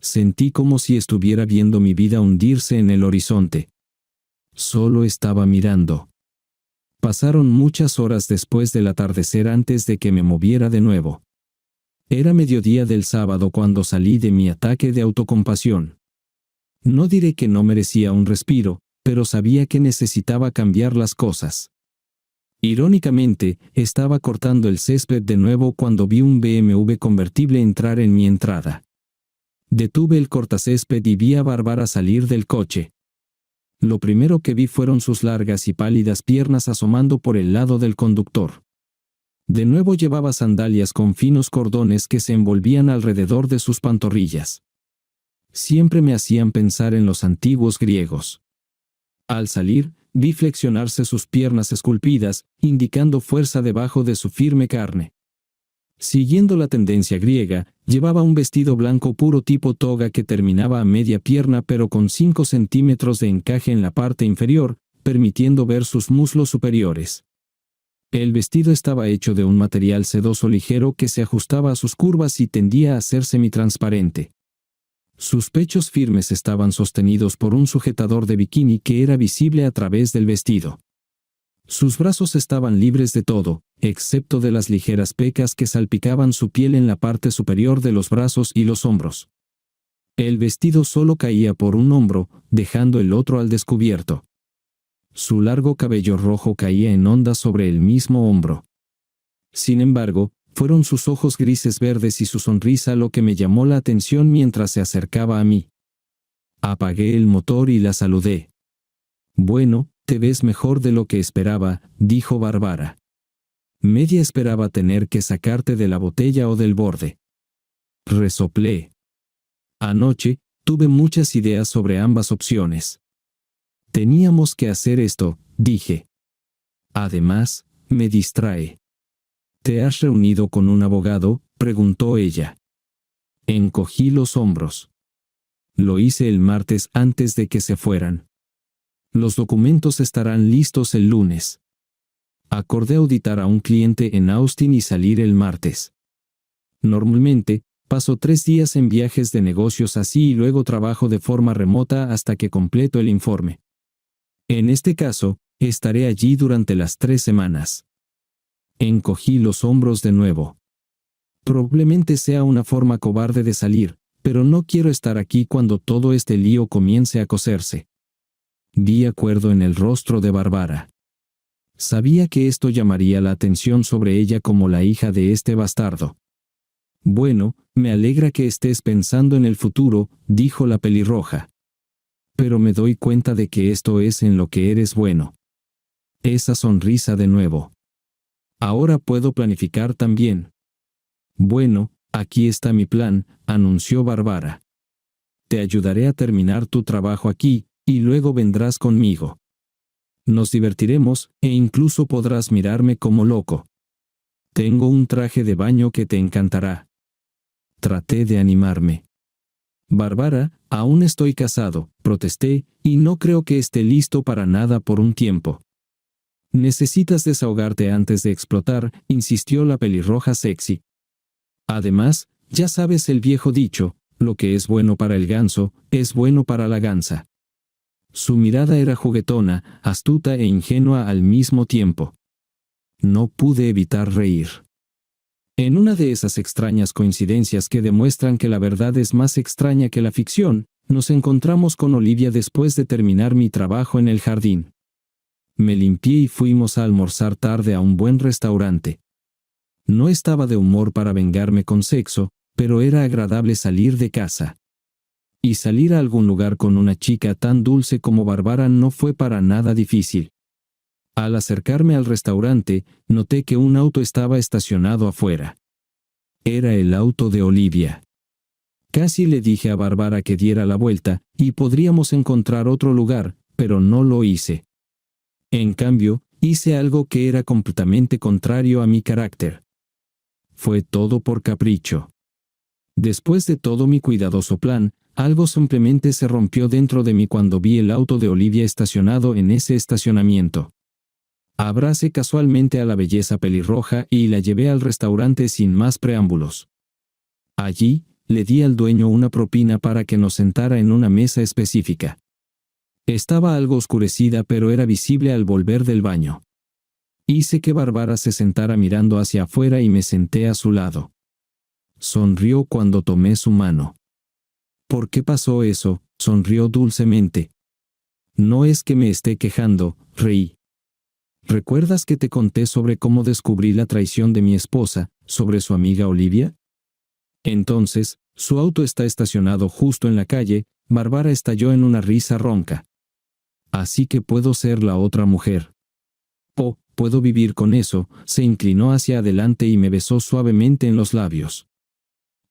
Speaker 1: Sentí como si estuviera viendo mi vida hundirse en el horizonte. Solo estaba mirando. Pasaron muchas horas después del atardecer antes de que me moviera de nuevo. Era mediodía del sábado cuando salí de mi ataque de autocompasión. No diré que no merecía un respiro, pero sabía que necesitaba cambiar las cosas. Irónicamente, estaba cortando el césped de nuevo cuando vi un BMW convertible entrar en mi entrada. Detuve el cortacésped y vi a Barbara salir del coche. Lo primero que vi fueron sus largas y pálidas piernas asomando por el lado del conductor. De nuevo llevaba sandalias con finos cordones que se envolvían alrededor de sus pantorrillas. Siempre me hacían pensar en los antiguos griegos. Al salir, vi flexionarse sus piernas esculpidas, indicando fuerza debajo de su firme carne. Siguiendo la tendencia griega, llevaba un vestido blanco puro tipo toga que terminaba a media pierna pero con 5 centímetros de encaje en la parte inferior, permitiendo ver sus muslos superiores. El vestido estaba hecho de un material sedoso ligero que se ajustaba a sus curvas y tendía a ser semitransparente. Sus pechos firmes estaban sostenidos por un sujetador de bikini que era visible a través del vestido. Sus brazos estaban libres de todo, excepto de las ligeras pecas que salpicaban su piel en la parte superior de los brazos y los hombros. El vestido solo caía por un hombro, dejando el otro al descubierto. Su largo cabello rojo caía en ondas sobre el mismo hombro. Sin embargo, fueron sus ojos grises verdes y su sonrisa lo que me llamó la atención mientras se acercaba a mí. Apagué el motor y la saludé. «Bueno, te ves mejor de lo que esperaba», dijo Bárbara. «Media esperaba tener que sacarte de la botella o del borde». Resoplé. Anoche, tuve muchas ideas sobre ambas opciones. «Teníamos que hacer esto», dije. «Además, me distrae». «¿Te has reunido con un abogado?», preguntó ella. Encogí los hombros. Lo hice el martes antes de que se fueran. Los documentos estarán listos el lunes. Acordé auditar a un cliente en Austin y salir el martes. Normalmente, paso 3 días en viajes de negocios así y luego trabajo de forma remota hasta que completo el informe. En este caso, estaré allí durante las 3 semanas. Encogí los hombros de nuevo. Probablemente sea una forma cobarde de salir, pero no quiero estar aquí cuando todo este lío comience a cocerse. Vi acuerdo en el rostro de Bárbara. Sabía que esto llamaría la atención sobre ella como la hija de este bastardo. «Bueno, me alegra que estés pensando en el futuro», dijo la pelirroja. «Pero me doy cuenta de que esto es en lo que eres bueno». Esa sonrisa de nuevo. «Ahora puedo planificar también». «Bueno, aquí está mi plan», anunció Bárbara. «Te ayudaré a terminar tu trabajo aquí, y luego vendrás conmigo. Nos divertiremos, e incluso podrás mirarme como loco. Tengo un traje de baño que te encantará». Traté de animarme. «Bárbara, aún estoy casado», protesté, «y no creo que esté listo para nada por un tiempo». «Necesitas desahogarte antes de explotar», insistió la pelirroja sexy. «Además, ya sabes el viejo dicho, lo que es bueno para el ganso, es bueno para la gansa». Su mirada era juguetona, astuta e ingenua al mismo tiempo. No pude evitar reír. En una de esas extrañas coincidencias que demuestran que la verdad es más extraña que la ficción, nos encontramos con Olivia después de terminar mi trabajo en el jardín. Me limpié y fuimos a almorzar tarde a un buen restaurante. No estaba de humor para vengarme con sexo, pero era agradable salir de casa. Y salir a algún lugar con una chica tan dulce como Bárbara no fue para nada difícil. Al acercarme al restaurante, noté que un auto estaba estacionado afuera. Era el auto de Olivia. Casi le dije a Bárbara que diera la vuelta, y podríamos encontrar otro lugar, pero no lo hice. En cambio, hice algo que era completamente contrario a mi carácter. Fue todo por capricho. Después de todo mi cuidadoso plan, algo simplemente se rompió dentro de mí cuando vi el auto de Olivia estacionado en ese estacionamiento. Abracé casualmente a la belleza pelirroja y la llevé al restaurante sin más preámbulos. Allí, le di al dueño una propina para que nos sentara en una mesa específica. Estaba algo oscurecida, pero era visible al volver del baño. Hice que Bárbara se sentara mirando hacia afuera y me senté a su lado. Sonrió cuando tomé su mano. «¿Por qué pasó eso?», sonrió dulcemente. «No es que me esté quejando», reí. «¿Recuerdas que te conté sobre cómo descubrí la traición de mi esposa, sobre su amiga Olivia? Entonces, su auto está estacionado justo en la calle». Bárbara estalló en una risa ronca. «Así que puedo ser la otra mujer». «Oh, puedo vivir con eso», se inclinó hacia adelante y me besó suavemente en los labios.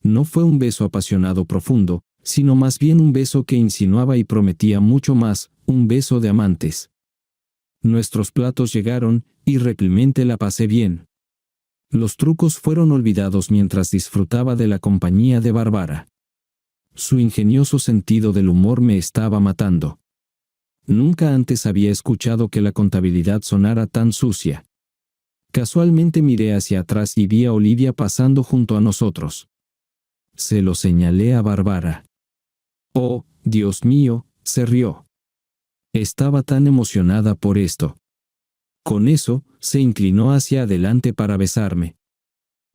Speaker 1: No fue un beso apasionado profundo, sino más bien un beso que insinuaba y prometía mucho más, un beso de amantes. Nuestros platos llegaron, y realmente la pasé bien. Los trucos fueron olvidados mientras disfrutaba de la compañía de Bárbara. Su ingenioso sentido del humor me estaba matando. Nunca antes había escuchado que la contabilidad sonara tan sucia. Casualmente miré hacia atrás y vi a Olivia pasando junto a nosotros. Se lo señalé a Bárbara. «Oh, Dios mío», se rió. Estaba tan emocionada por esto. Con eso, se inclinó hacia adelante para besarme.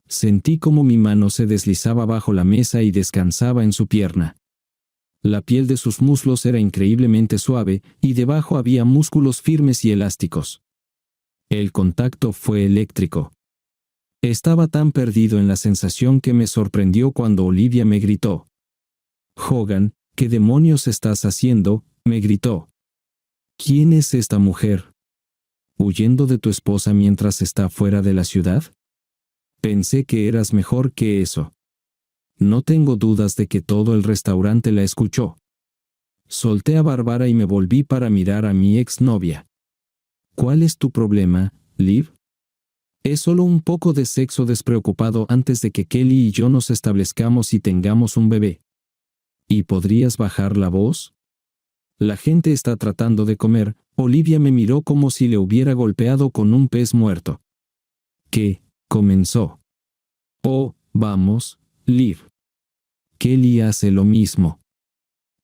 Speaker 1: Sentí como mi mano se deslizaba bajo la mesa y descansaba en su pierna. La piel de sus muslos era increíblemente suave, y debajo había músculos firmes y elásticos. El contacto fue eléctrico. Estaba tan perdido en la sensación que me sorprendió cuando Olivia me gritó. «Hogan, ¿qué demonios estás haciendo?», me gritó. «¿Quién es esta mujer? ¿Huyendo de tu esposa mientras está fuera de la ciudad? Pensé que eras mejor que eso». No tengo dudas de que todo el restaurante la escuchó. Solté a Bárbara y me volví para mirar a mi exnovia. «¿Cuál es tu problema, Liv?» «Es solo un poco de sexo despreocupado antes de que Kelly y yo nos establezcamos y tengamos un bebé». «¿Y podrías bajar la voz? La gente está tratando de comer». Olivia me miró como si le hubiera golpeado con un pez muerto. «¿Qué?» comenzó. «Oh, vamos, Liv. Kelly hace lo mismo.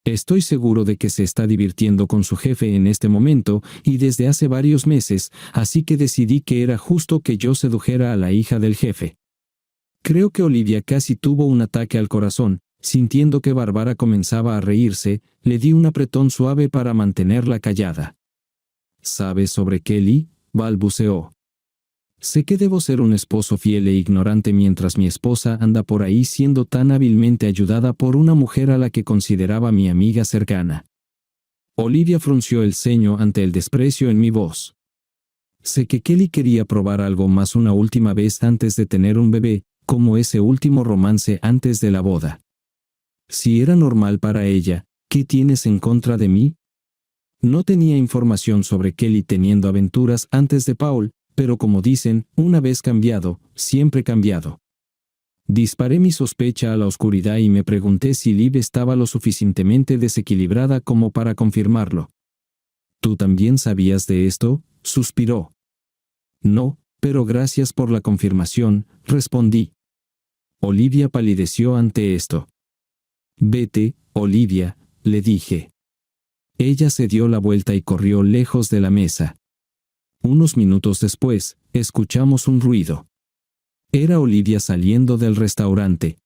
Speaker 1: Estoy seguro de que se está divirtiendo con su jefe en este momento y desde hace varios meses, así que decidí que era justo que yo sedujera a la hija del jefe». Creo que Olivia casi tuvo un ataque al corazón. Sintiendo que Bárbara comenzaba a reírse, le di un apretón suave para mantenerla callada. «¿Sabes sobre Kelly?», balbuceó. «Sé que debo ser un esposo fiel e ignorante mientras mi esposa anda por ahí siendo tan hábilmente ayudada por una mujer a la que consideraba mi amiga cercana». Olivia frunció el ceño ante el desprecio en mi voz. «Sé que Kelly quería probar algo más una última vez antes de tener un bebé, como ese último romance antes de la boda. Si era normal para ella, ¿qué tienes en contra de mí?». No tenía información sobre Kelly teniendo aventuras antes de Paul, pero como dicen, una vez cambiado, siempre cambiado. Disparé mi sospecha a la oscuridad y me pregunté si Liv estaba lo suficientemente desequilibrada como para confirmarlo. «¿Tú también sabías de esto?», suspiró. «No, pero gracias por la confirmación», respondí. Olivia palideció ante esto. «Vete, Olivia», le dije. Ella se dio la vuelta y corrió lejos de la mesa. Unos minutos después, escuchamos un ruido. Era Olivia saliendo del restaurante.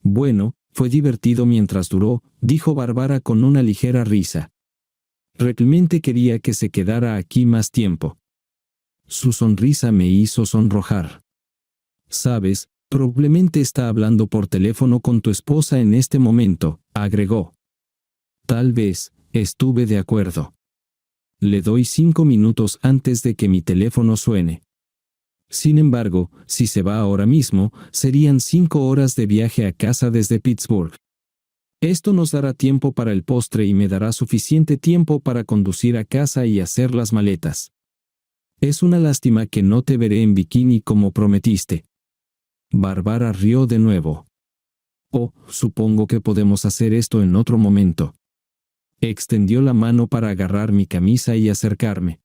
Speaker 1: «Bueno, fue divertido mientras duró», dijo Bárbara con una ligera risa. «Realmente quería que se quedara aquí más tiempo». Su sonrisa me hizo sonrojar. «Sabes, probablemente está hablando por teléfono con tu esposa en este momento», agregó. «Tal vez», estuve de acuerdo. «Le doy 5 minutos antes de que mi teléfono suene». Sin embargo, si se va ahora mismo, serían 5 horas de viaje a casa desde Pittsburgh. Esto nos dará tiempo para el postre y me dará suficiente tiempo para conducir a casa y hacer las maletas. Es una lástima que no te veré en bikini como prometiste». Bárbara rió de nuevo. «Oh, supongo que podemos hacer esto en otro momento». Extendió la mano para agarrar mi camisa y acercarme.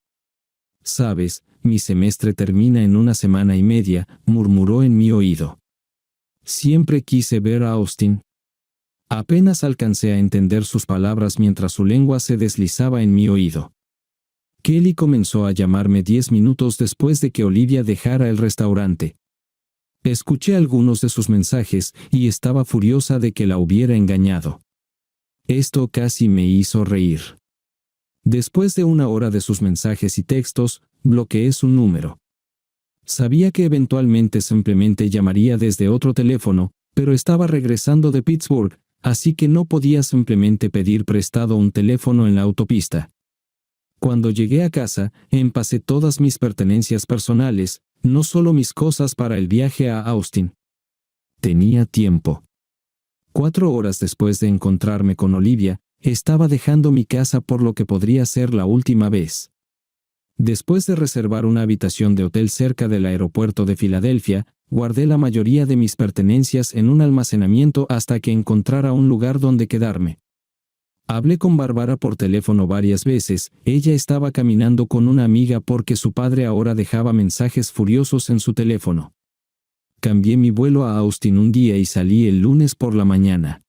Speaker 1: «Sabes, mi semestre termina en 1 semana y media», murmuró en mi oído. «Siempre quise ver a Austin». Apenas alcancé a entender sus palabras mientras su lengua se deslizaba en mi oído. Kelly comenzó a llamarme 10 minutos después de que Olivia dejara el restaurante. Escuché algunos de sus mensajes y estaba furiosa de que la hubiera engañado. Esto casi me hizo reír. Después de 1 hora de sus mensajes y textos, bloqueé su número. Sabía que eventualmente simplemente llamaría desde otro teléfono, pero estaba regresando de Pittsburgh, así que no podía simplemente pedir prestado un teléfono en la autopista. Cuando llegué a casa, empacé todas mis pertenencias personales, no solo mis cosas para el viaje a Austin. Tenía tiempo. 4 horas después de encontrarme con Olivia, estaba dejando mi casa por lo que podría ser la última vez. Después de reservar una habitación de hotel cerca del aeropuerto de Filadelfia, guardé la mayoría de mis pertenencias en un almacenamiento hasta que encontrara un lugar donde quedarme. Hablé con Bárbara por teléfono varias veces. Ella estaba caminando con una amiga porque su padre ahora dejaba mensajes furiosos en su teléfono. Cambié mi vuelo a Austin un día y salí el lunes por la mañana.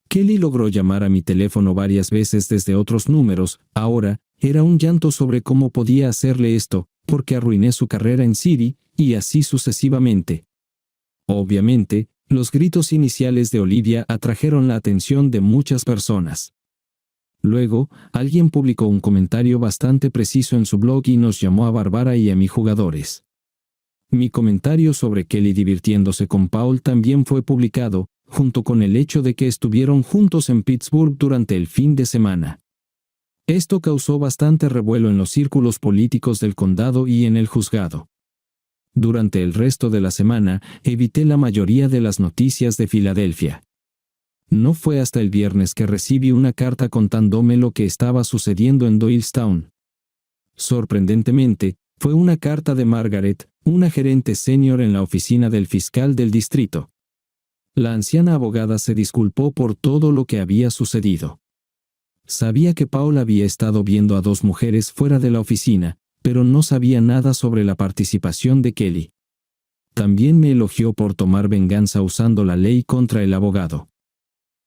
Speaker 1: Kelly logró llamar a mi teléfono varias veces desde otros números. Ahora, era un llanto sobre cómo podía hacerle esto, porque arruiné su carrera en City, y así sucesivamente. Obviamente, Los gritos iniciales de Olivia atrajeron la atención de muchas personas. Luego, alguien publicó un comentario bastante preciso en su blog y nos llamó a Barbara y a mis jugadores. Mi comentario sobre Kelly divirtiéndose con Paul también fue publicado, junto con el hecho de que estuvieron juntos en Pittsburgh durante el fin de semana. Esto causó bastante revuelo en los círculos políticos del condado y en el juzgado. Durante el resto de la semana, evité la mayoría de las noticias de Filadelfia. No fue hasta el viernes que recibí una carta contándome lo que estaba sucediendo en Doylestown. Sorprendentemente, fue una carta de Margaret, una gerente senior en la oficina del fiscal del distrito. La anciana abogada se disculpó por todo lo que había sucedido. Sabía que Paul había estado viendo a dos mujeres fuera de la oficina, pero no sabía nada sobre la participación de Kelly. También me elogió por tomar venganza usando la ley contra el abogado.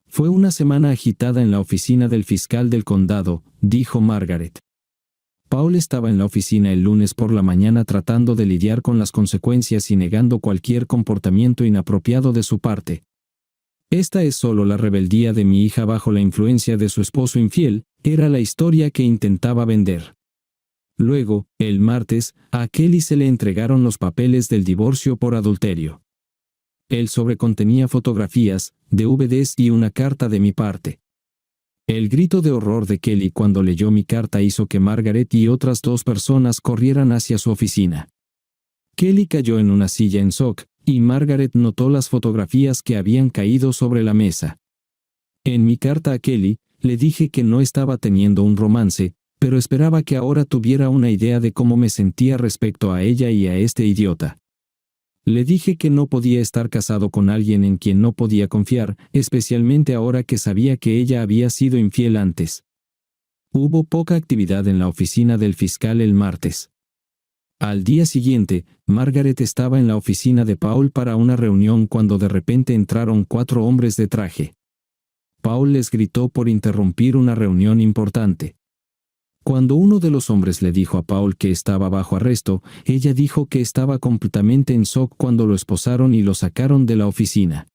Speaker 1: Fue una semana agitada en la oficina del fiscal del condado, dijo Margaret. Paul estaba en la oficina el lunes por la mañana tratando de lidiar con las consecuencias y negando cualquier comportamiento inapropiado de su parte. Esta es solo la rebeldía de mi hija bajo la influencia de su esposo infiel, era la historia que intentaba vender. Luego, el martes, a Kelly se le entregaron los papeles del divorcio por adulterio. El sobre contenía fotografías, DVDs y una carta de mi parte. El grito de horror de Kelly cuando leyó mi carta hizo que Margaret y otras dos personas corrieran hacia su oficina. Kelly cayó en una silla en shock, y Margaret notó las fotografías que habían caído sobre la mesa. En mi carta a Kelly, le dije que no estaba teniendo un romance, pero esperaba que ahora tuviera una idea de cómo me sentía respecto a ella y a este idiota. Le dije que no podía estar casado con alguien en quien no podía confiar, especialmente ahora que sabía que ella había sido infiel antes. Hubo poca actividad en la oficina del fiscal el martes. Al día siguiente, Margaret estaba en la oficina de Paul para una reunión cuando de repente entraron 4 hombres de traje. Paul les gritó por interrumpir una reunión importante. Cuando uno de los hombres le dijo a Paul que estaba bajo arresto, ella dijo que estaba completamente en shock cuando lo esposaron y lo sacaron de la oficina.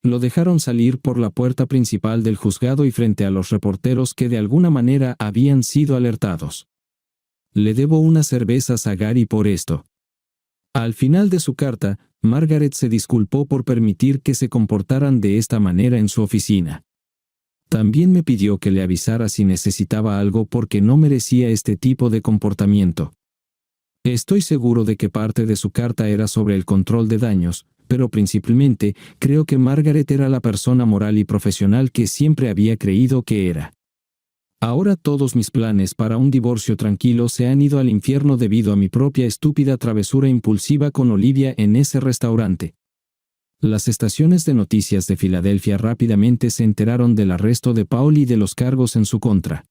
Speaker 1: Lo dejaron salir por la puerta principal del juzgado y frente a los reporteros que de alguna manera habían sido alertados. Le debo unas cervezas a Gary por esto. Al final de su carta, Margaret se disculpó por permitir que se comportaran de esta manera en su oficina. También me pidió que le avisara si necesitaba algo porque no merecía este tipo de comportamiento. Estoy seguro de que parte de su carta era sobre el control de daños, pero principalmente creo que Margaret era la persona moral y profesional que siempre había creído que era. Ahora todos mis planes para un divorcio tranquilo se han ido al infierno debido a mi propia estúpida travesura impulsiva con Olivia en ese restaurante. Las estaciones de noticias de Filadelfia rápidamente se enteraron del arresto de Paul y de los cargos en su contra.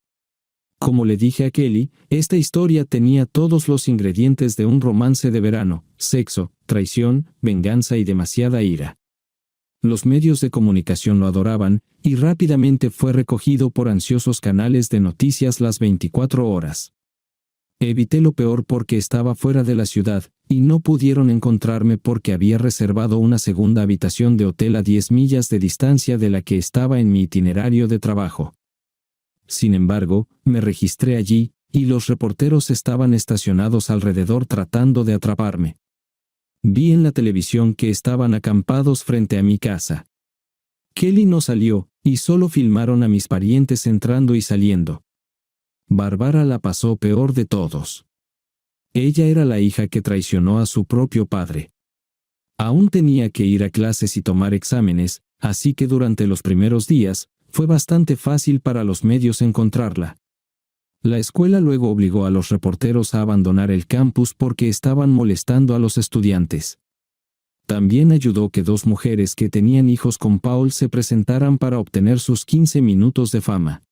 Speaker 1: Como le dije a Kelly, esta historia tenía todos los ingredientes de un romance de verano: sexo, traición, venganza y demasiada ira. Los medios de comunicación lo adoraban, y rápidamente fue recogido por ansiosos canales de noticias las 24 horas. Evité lo peor porque estaba fuera de la ciudad, y no pudieron encontrarme porque había reservado una segunda habitación de hotel a 10 millas de distancia de la que estaba en mi itinerario de trabajo. Sin embargo, me registré allí, y los reporteros estaban estacionados alrededor tratando de atraparme. Vi en la televisión que estaban acampados frente a mi casa. Kelly no salió, y solo filmaron a mis parientes entrando y saliendo. Barbara la pasó peor de todos. Ella era la hija que traicionó a su propio padre. Aún tenía que ir a clases y tomar exámenes, así que durante los primeros días, fue bastante fácil para los medios encontrarla. La escuela luego obligó a los reporteros a abandonar el campus porque estaban molestando a los estudiantes. También ayudó que 2 mujeres que tenían hijos con Paul se presentaran para obtener sus 15 minutos de fama.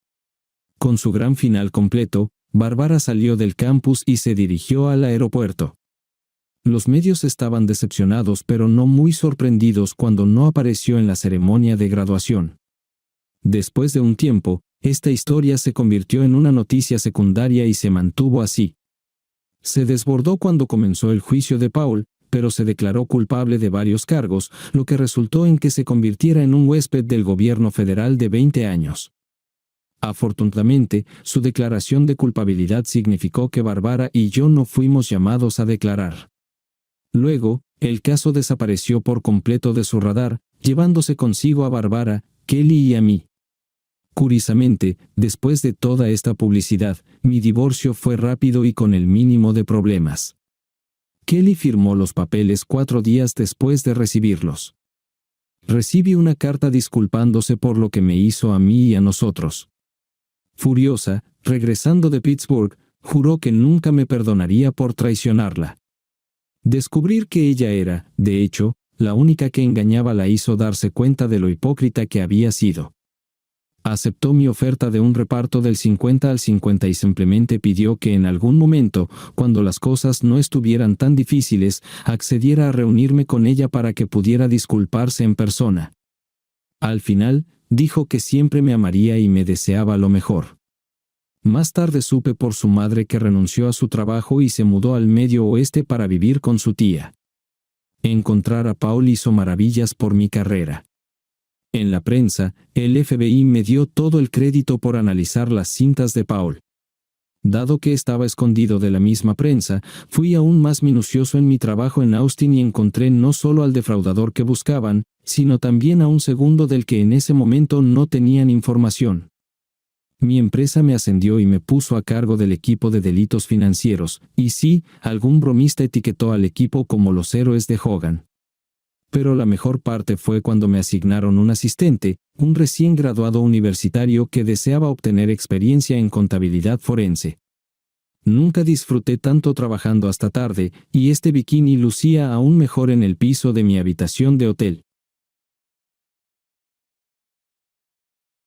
Speaker 1: Con su gran final completo, Barbara salió del campus y se dirigió al aeropuerto. Los medios estaban decepcionados pero no muy sorprendidos cuando no apareció en la ceremonia de graduación. Después de un tiempo, esta historia se convirtió en una noticia secundaria y se mantuvo así. Se desbordó cuando comenzó el juicio de Paul, pero se declaró culpable de varios cargos, lo que resultó en que se convirtiera en un huésped del gobierno federal de 20 años. Afortunadamente, su declaración de culpabilidad significó que Barbara y yo no fuimos llamados a declarar. Luego, el caso desapareció por completo de su radar, llevándose consigo a Barbara, Kelly y a mí. Curiosamente, después de toda esta publicidad, mi divorcio fue rápido y con el mínimo de problemas. Kelly firmó los papeles 4 días después de recibirlos. Recibí una carta disculpándose por lo que me hizo a mí y a nosotros. Furiosa, regresando de Pittsburgh, juró que nunca me perdonaría por traicionarla. Descubrir que ella era, de hecho, la única que engañaba la hizo darse cuenta de lo hipócrita que había sido. Aceptó mi oferta de un reparto del 50 al 50 y simplemente pidió que en algún momento, cuando las cosas no estuvieran tan difíciles, accediera a reunirme con ella para que pudiera disculparse en persona. Al final, dijo que siempre me amaría y me deseaba lo mejor. Más tarde supe por su madre que renunció a su trabajo y se mudó al Medio Oeste para vivir con su tía. Encontrar a Paul hizo maravillas por mi carrera. En la prensa, el FBI me dio todo el crédito por analizar las cintas de Paul. Dado que estaba escondido de la misma prensa, fui aún más minucioso en mi trabajo en Austin y encontré no solo al defraudador que buscaban, sino también a un segundo del que en ese momento no tenían información. Mi empresa me ascendió y me puso a cargo del equipo de delitos financieros, y sí, algún bromista etiquetó al equipo como los héroes de Hogan. Pero la mejor parte fue cuando me asignaron un asistente, un recién graduado universitario que deseaba obtener experiencia en contabilidad forense. Nunca disfruté tanto trabajando hasta tarde, y este bikini lucía aún mejor en el piso de mi habitación de hotel.